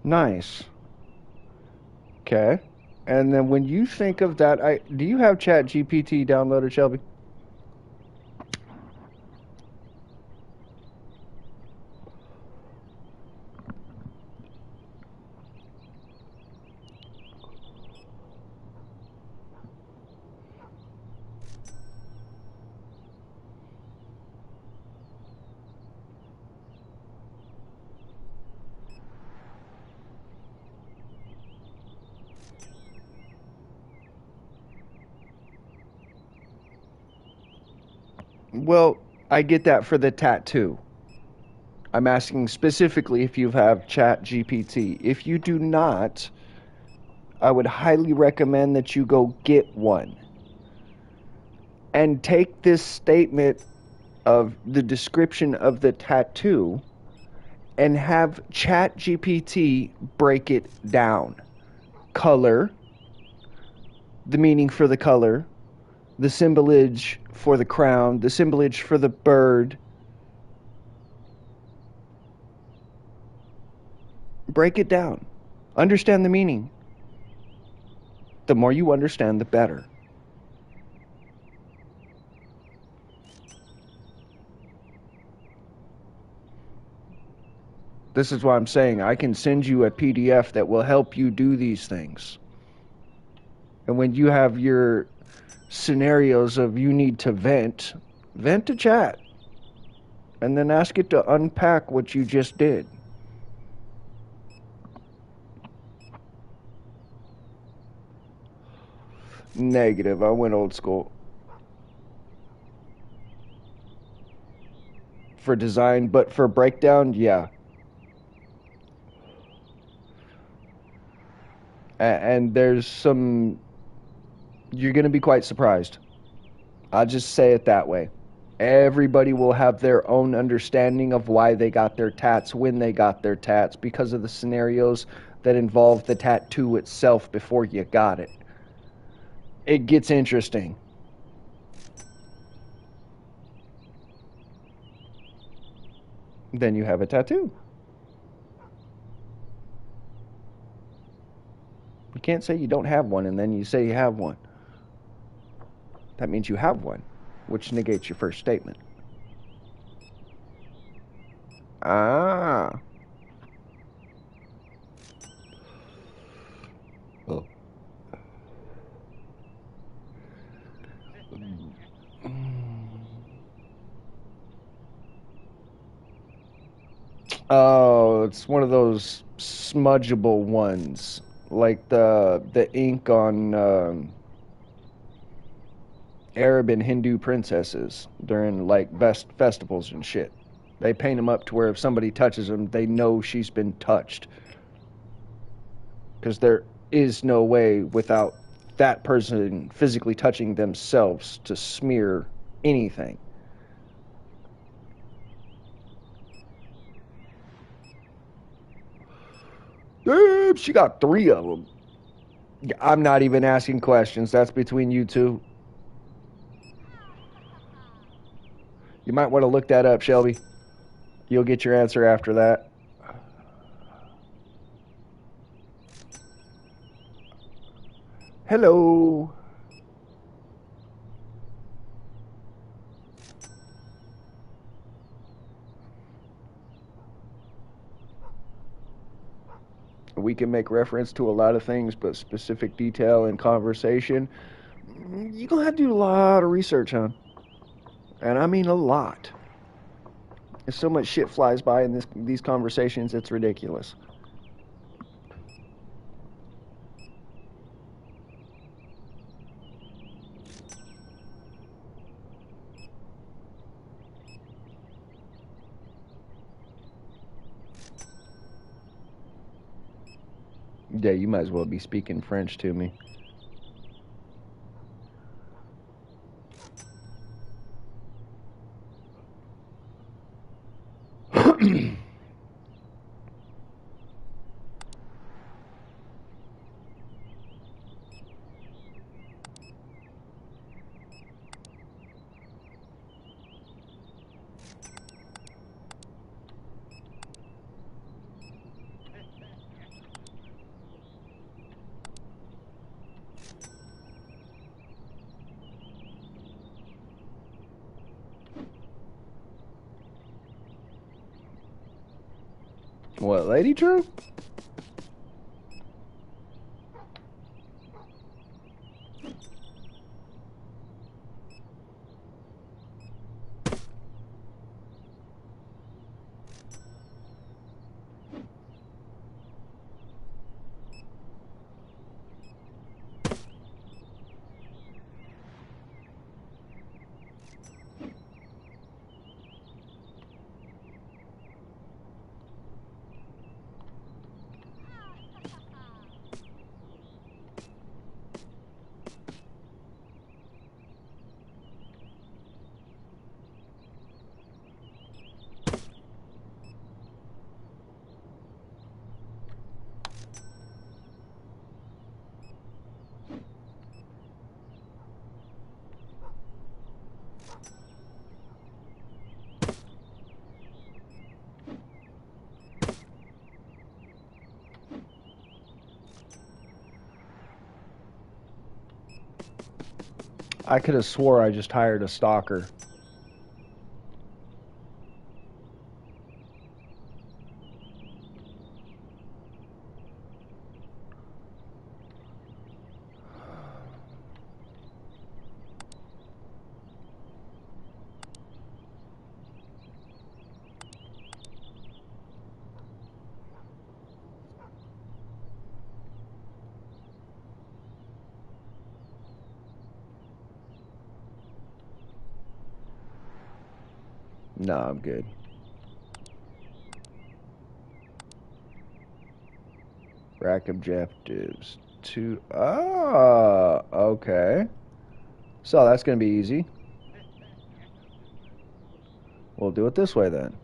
Nice. Okay. And then when you think of that, do you have Chat GPT downloaded, Shelby? Well, I get that for the tattoo. I'm asking specifically if you have Chat GPT. If you do not, I would highly recommend that you go get one. And take this statement of the description of the tattoo and have Chat GPT break it down. Color, the meaning for the color, the symbolage for the crown, the symbolage for the bird. Break it down. Understand the meaning. The more you understand, the better. This is why I'm saying I can send you a PDF that will help you do these things. And when you have your scenarios of you need to vent to chat. And then ask it to unpack what you just did. Negative. I went old school. For design, but for breakdown, yeah. And there's some... You're going to be quite surprised. I'll just say it that way. Everybody will have their own understanding of why they got their tats, when they got their tats, because of the scenarios that involve the tattoo itself before you got it. It gets interesting. Then you have a tattoo. You can't say you don't have one and then you say you have one. That means you have one, which negates your first statement. Ah. Oh. Oh, it's one of those smudgeable ones, like the ink on Arab and Hindu princesses during like festivals and shit. They paint them up to where if somebody touches them, they know she's been touched. Because there is no way without that person physically touching themselves to smear anything. Damn, she got 3 of them. I'm not even asking questions. That's between you two. You might want to look that up, Shelby. You'll get your answer after that. Hello. We can make reference to a lot of things, but specific detail and conversation, you're going to have to do a lot of research on. And I mean a lot. There's so much shit flies by in these conversations, it's ridiculous. Yeah, you might as well be speaking French to me. What, Lady True? I could have swore I just hired a stalker. No, I'm good. Rack objectives. Okay. So that's going to be easy. We'll do it this way then.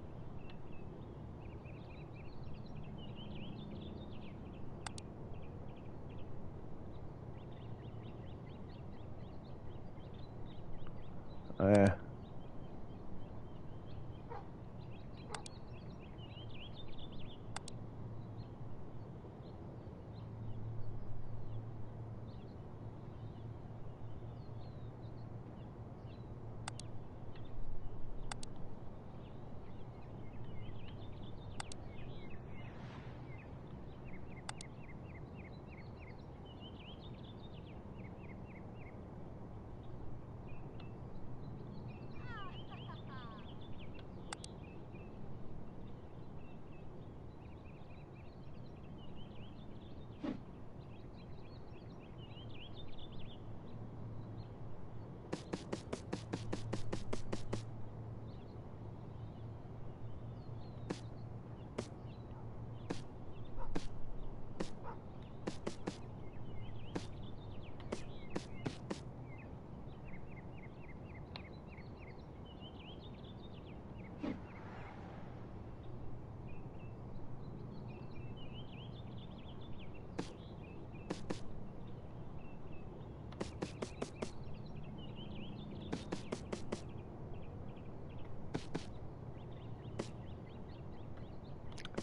Eh.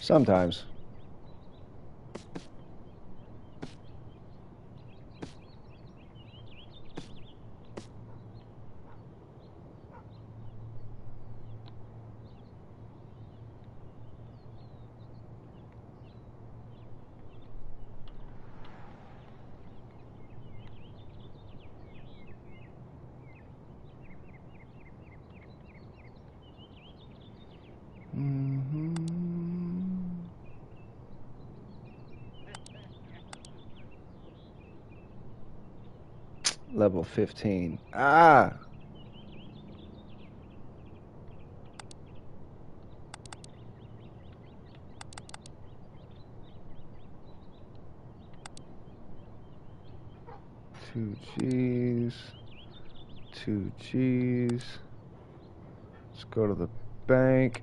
Sometimes. Level 15. Ah! Two G's. 2 G's. Let's go to the bank.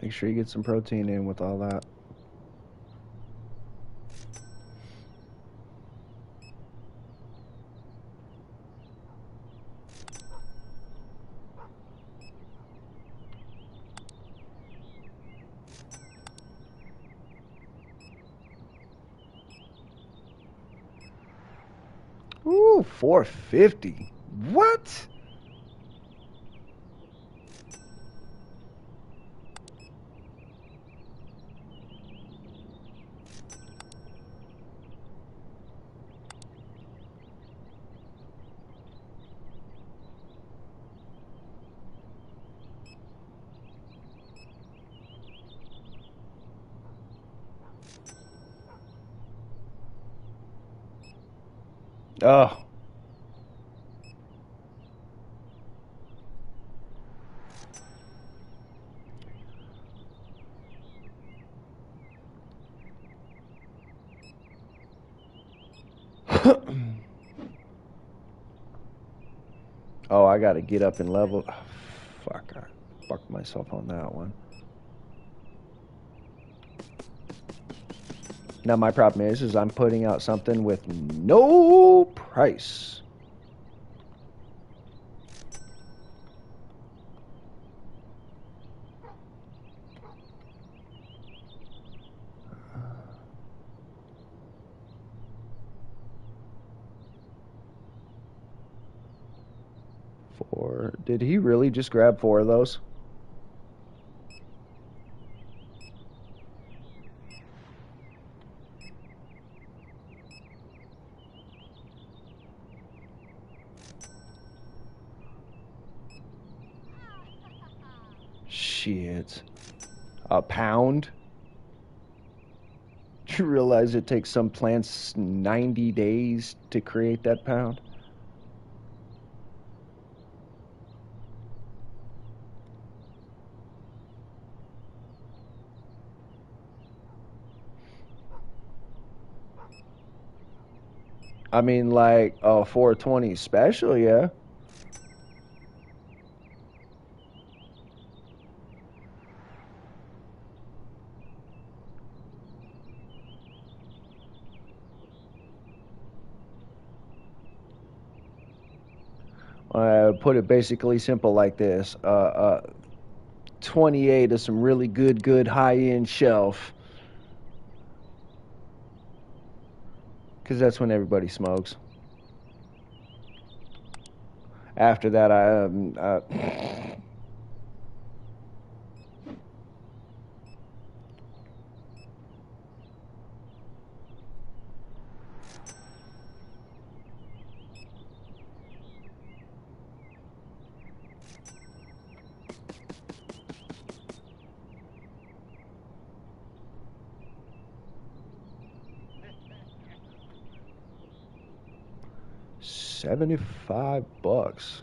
Make sure you get some protein in with all that. Ooh, 450. What? Oh. Oh, I gotta get up and level. Oh, fuck, I fucked myself on that one. Now my problem is I'm putting out something with no price. Four. Did he really just grab 4 of those? Shit. A pound? Do you realize it takes some plants 90 days to create that pound? I mean, like, oh, 420 special, yeah. Put it basically simple like this. 28 is some really good high-end shelf. Because that's when everybody smokes. After that, I 75 bucks.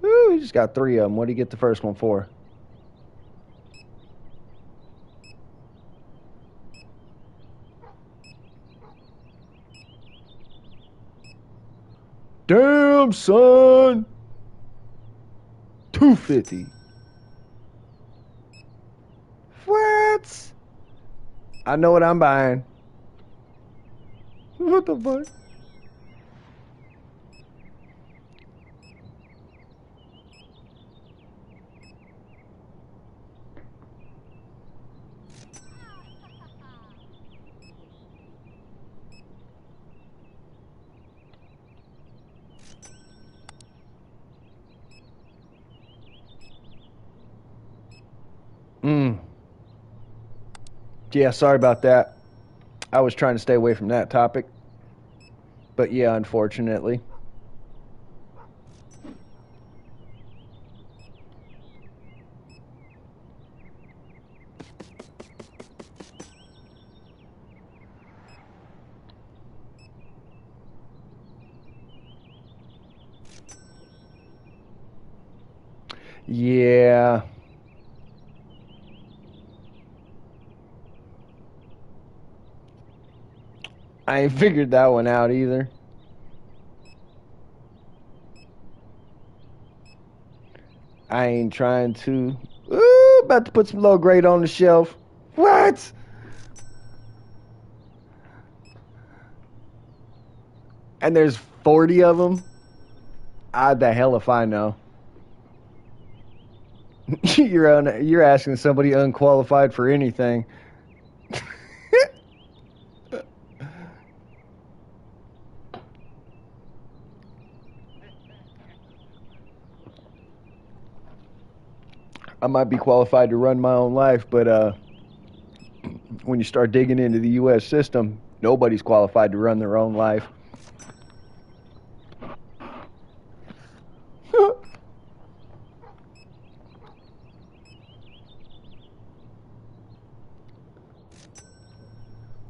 Ooh, he just got 3 of them. What did he get the first one for? Damn, son. 250. What? I know what I'm buying. What the fuck? Yeah, sorry about that. I was trying to stay away from that topic. But yeah, unfortunately. Yeah. I ain't figured that one out either. I ain't trying to. Ooh, about to put some low grade on the shelf. What? And there's 40 of them? The hell if I know. You're asking somebody unqualified for anything. I might be qualified to run my own life, but when you start digging into the U.S. system, nobody's qualified to run their own life.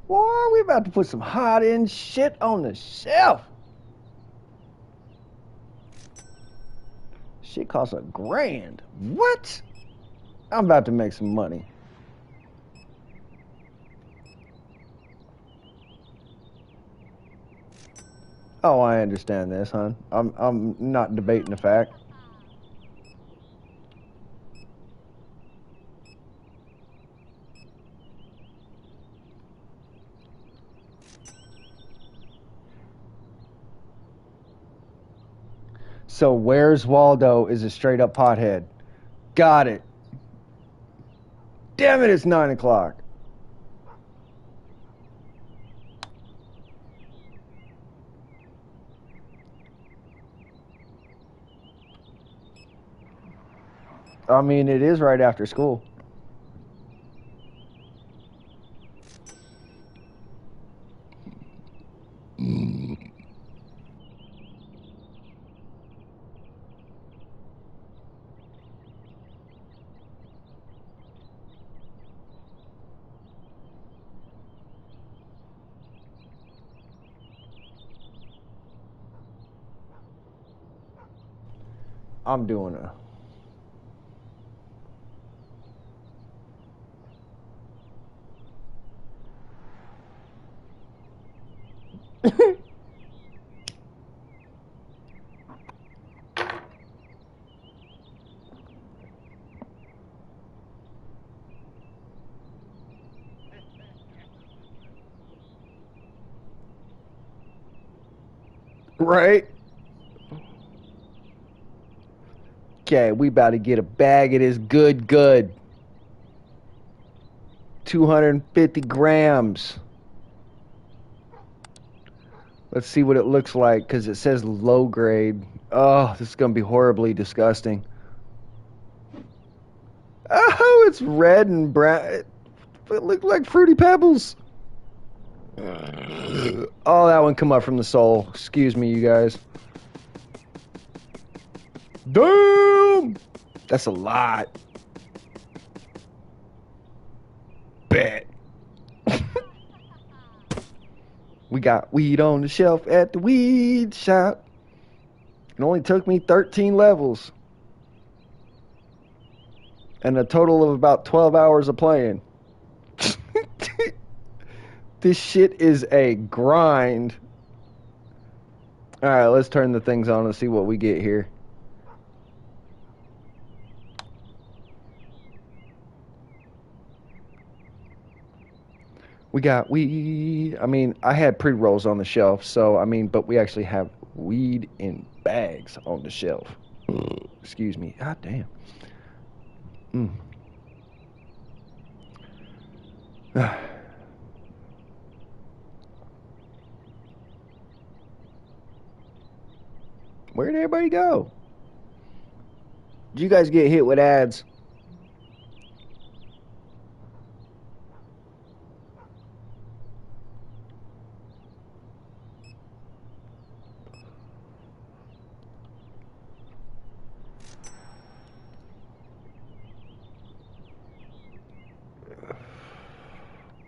Boy, we about to put some hot-end shit on the shelf. Shit costs $1,000. What? I'm about to make some money. Oh, I understand this, hon. I'm not debating the fact. So Where's Waldo is a straight up pothead. Got it. Damn it, it's 9 o'clock. I mean, it is right after school. I'm doing a... Right? Okay, we about to get a bag of this good. 250 grams. Let's see what it looks like, because it says low grade. Oh, this is going to be horribly disgusting. Oh, it's red and brown. It looked like Fruity Pebbles. Oh, that one come up from the soul. Excuse me, you guys. Damn! That's a lot. Bet. We got weed on the shelf at the weed shop. It only took me 13 levels. And a total of about 12 hours of playing. This shit is a grind. Alright, let's turn the things on and see what we get here. We got weed. I mean, I had pre-rolls on the shelf, so, I mean, but we actually have weed in bags on the shelf. Excuse me. God damn. Where'd everybody go? Did you guys get hit with ads?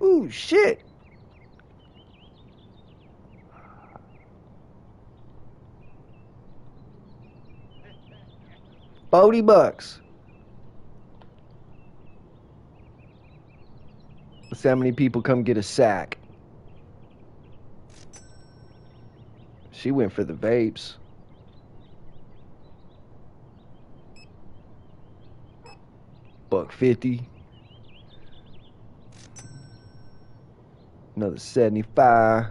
Ooh, shit. $40. Let's see how many people come get a sack. She went for the vapes. $1.50. Another 75.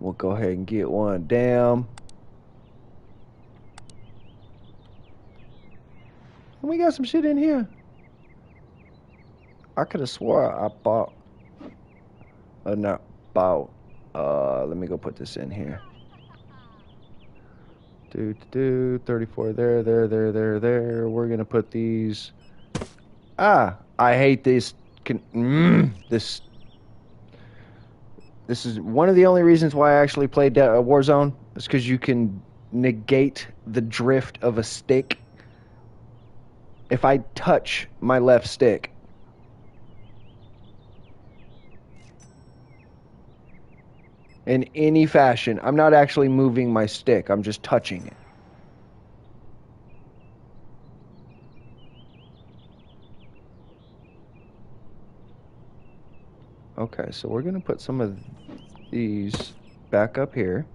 We'll go ahead and get one down. And we got some shit in here. I could have swore I bought. Not bought. Let me go put this in here. 34 there. We're gonna put these. I hate this. This is one of the only reasons why I actually played Warzone. It's because you can negate the drift of a stick if I touch my left stick. In any fashion. I'm not actually moving my stick. I'm just touching it. Okay, so we're going to put some of these back up here.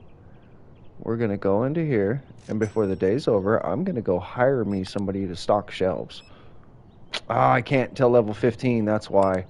We're going to go into here. And before the day's over, I'm going to go hire me somebody to stock shelves. Oh, I can't till level 15. That's why.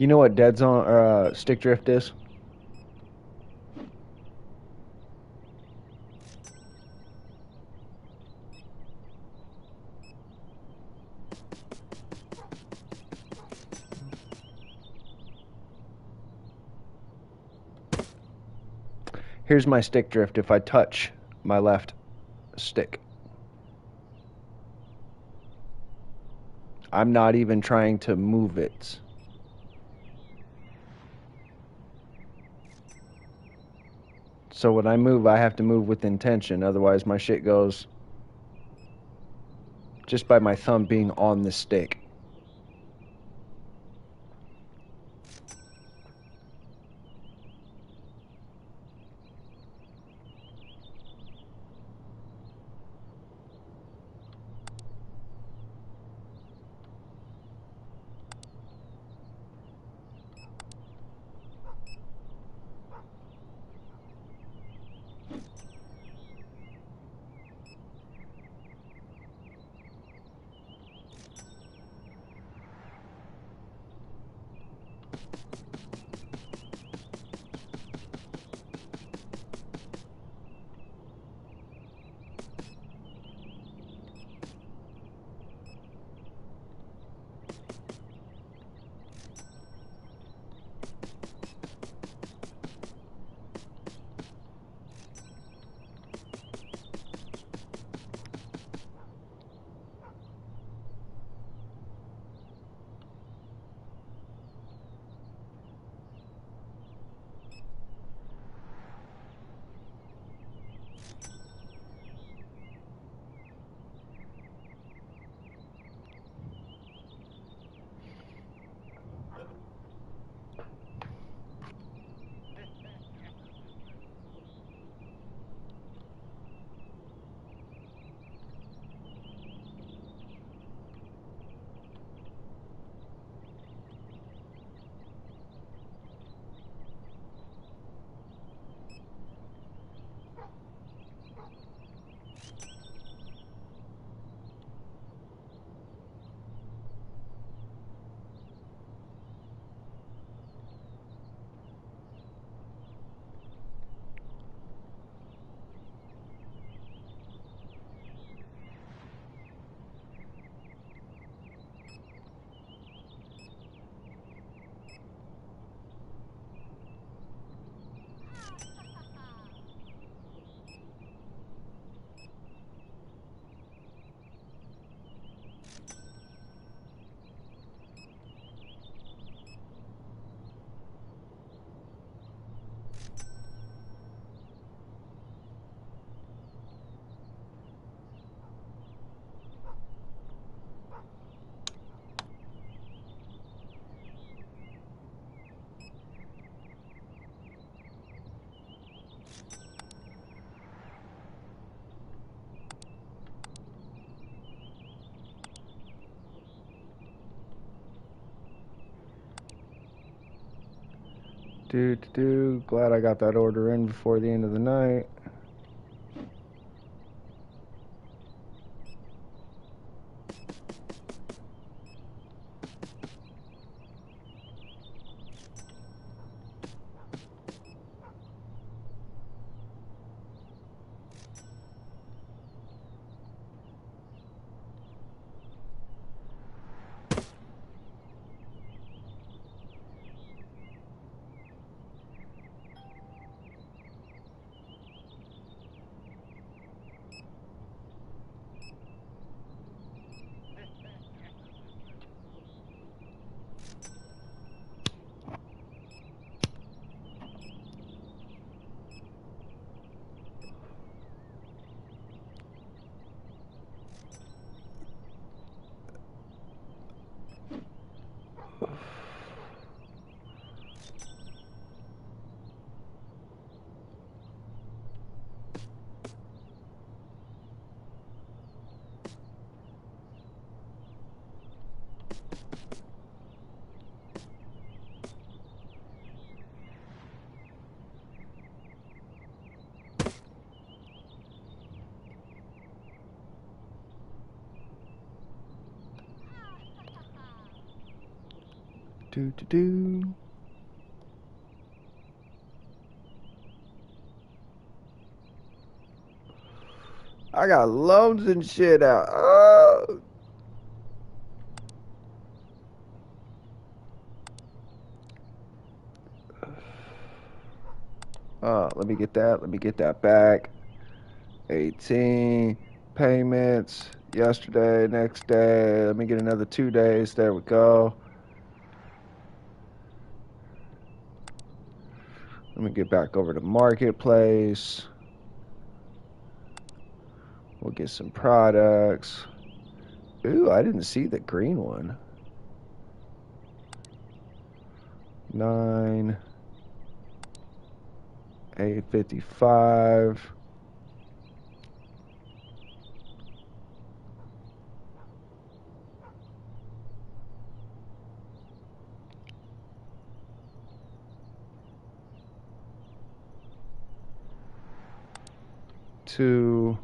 You know what dead zone or stick drift is? Here's my stick drift if I touch my left stick. I'm not even trying to move it. So when I move, I have to move with intention. Otherwise, my shit goes just by my thumb being on the stick. Glad I got that order in before the end of the night. I got loans and shit out. Oh. Let me get that. Let me get that back. 18 payments. Yesterday, next day. Let me get another 2 days. There we go. Let me get back over to Marketplace. We'll get some products. Ooh, I didn't see the green one. 9, 855. Two.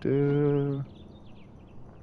Do.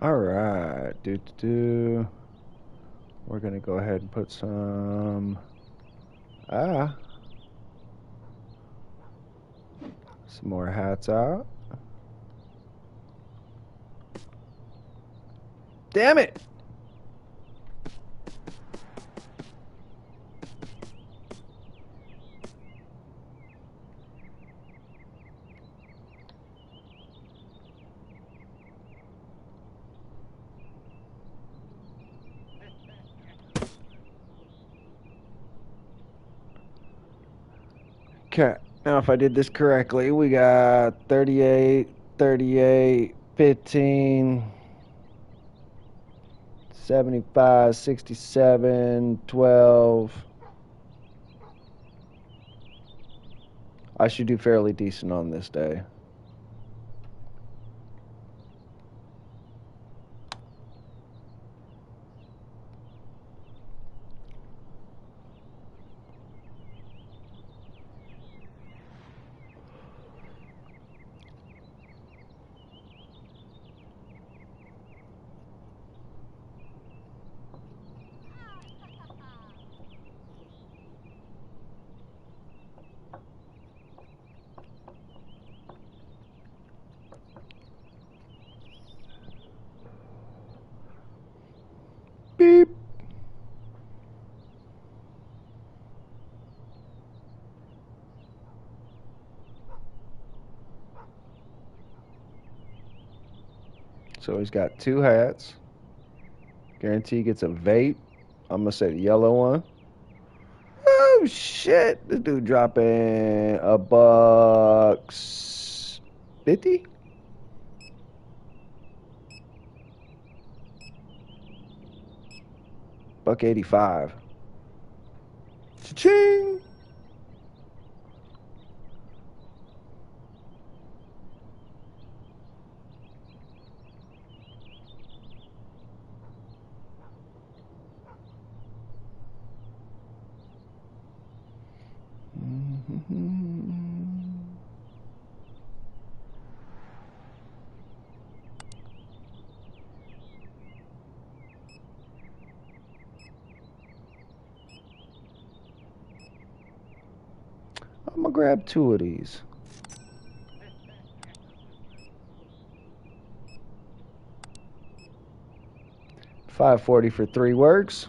All right. We're going to go ahead and put some some more hats out. Damn it! Okay. Now, if I did this correctly, we got 38, 38, 15, 75, 67, 12. I should do fairly decent on this day. Beep. So he's got 2 hats. Guarantee he gets a vape. I'm going to say the yellow one. Oh, shit. This dude dropping a $1.50? $1.85. Cha-ching! I'm gonna grab 2 of these. $5.40 for 3 works.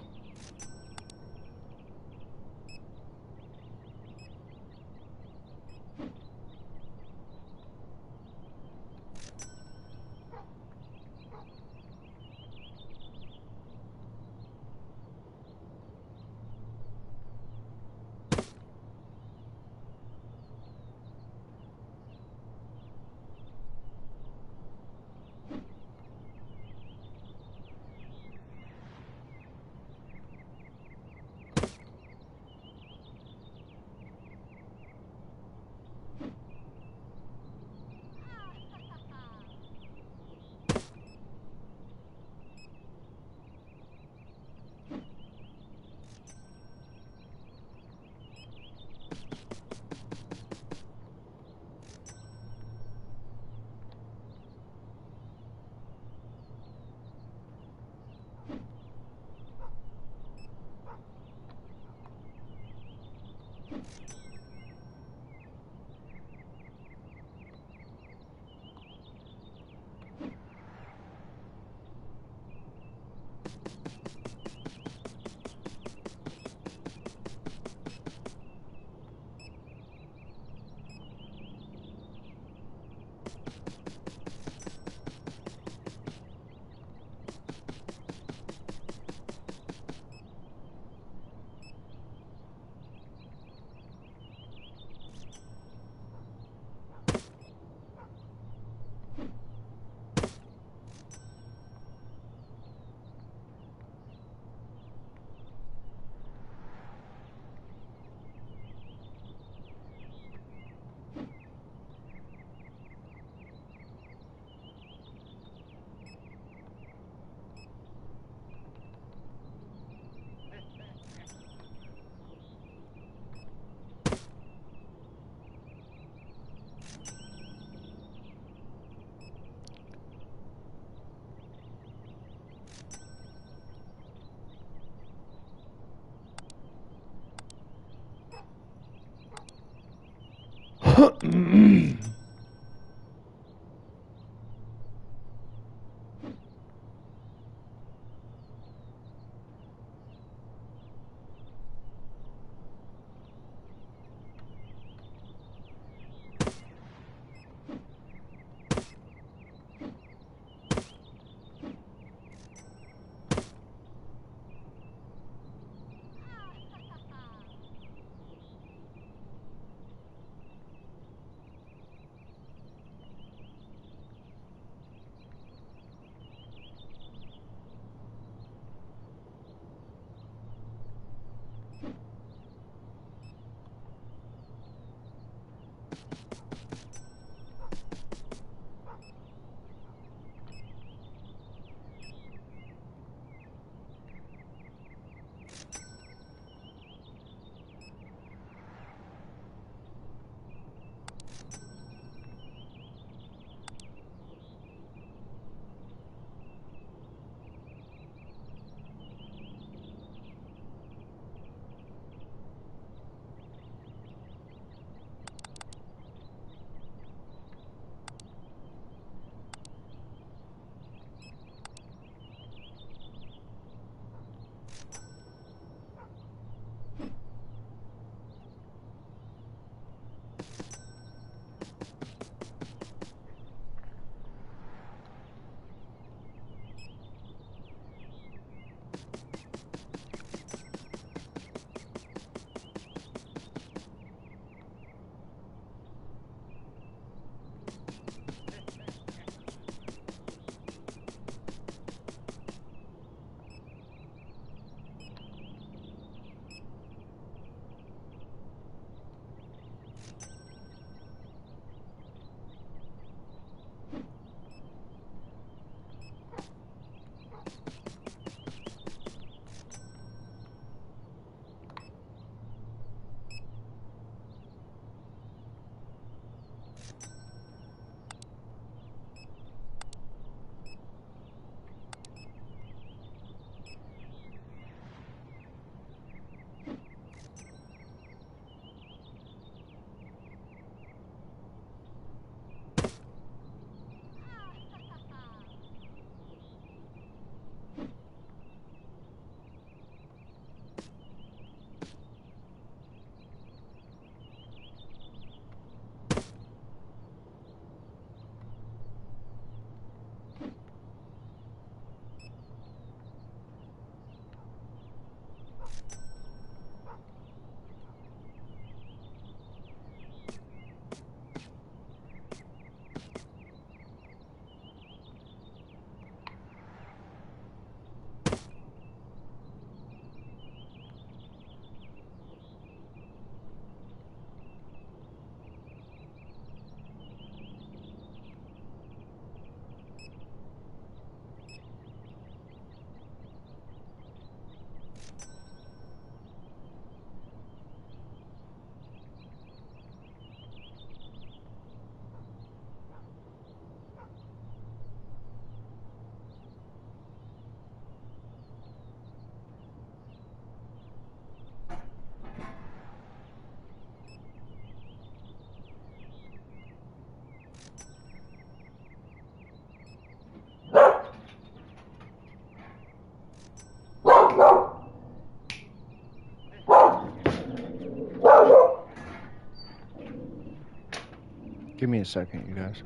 Give me a second, you guys.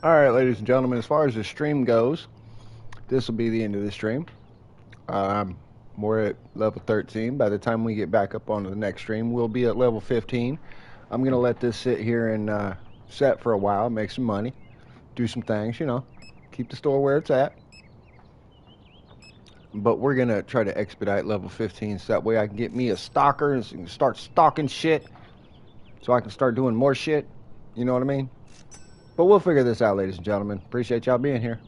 Alright, ladies and gentlemen, as far as the stream goes, this will be the end of the stream. We're at level 13. By the time we get back up onto the next stream, we'll be at level 15. I'm going to let this sit here and set for a while, make some money, do some things, you know, keep the store where it's at. But we're going to try to expedite level 15 so that way I can get me a stalker and start stalking shit so I can start doing more shit. You know what I mean? But we'll figure this out, ladies and gentlemen. Appreciate y'all being here.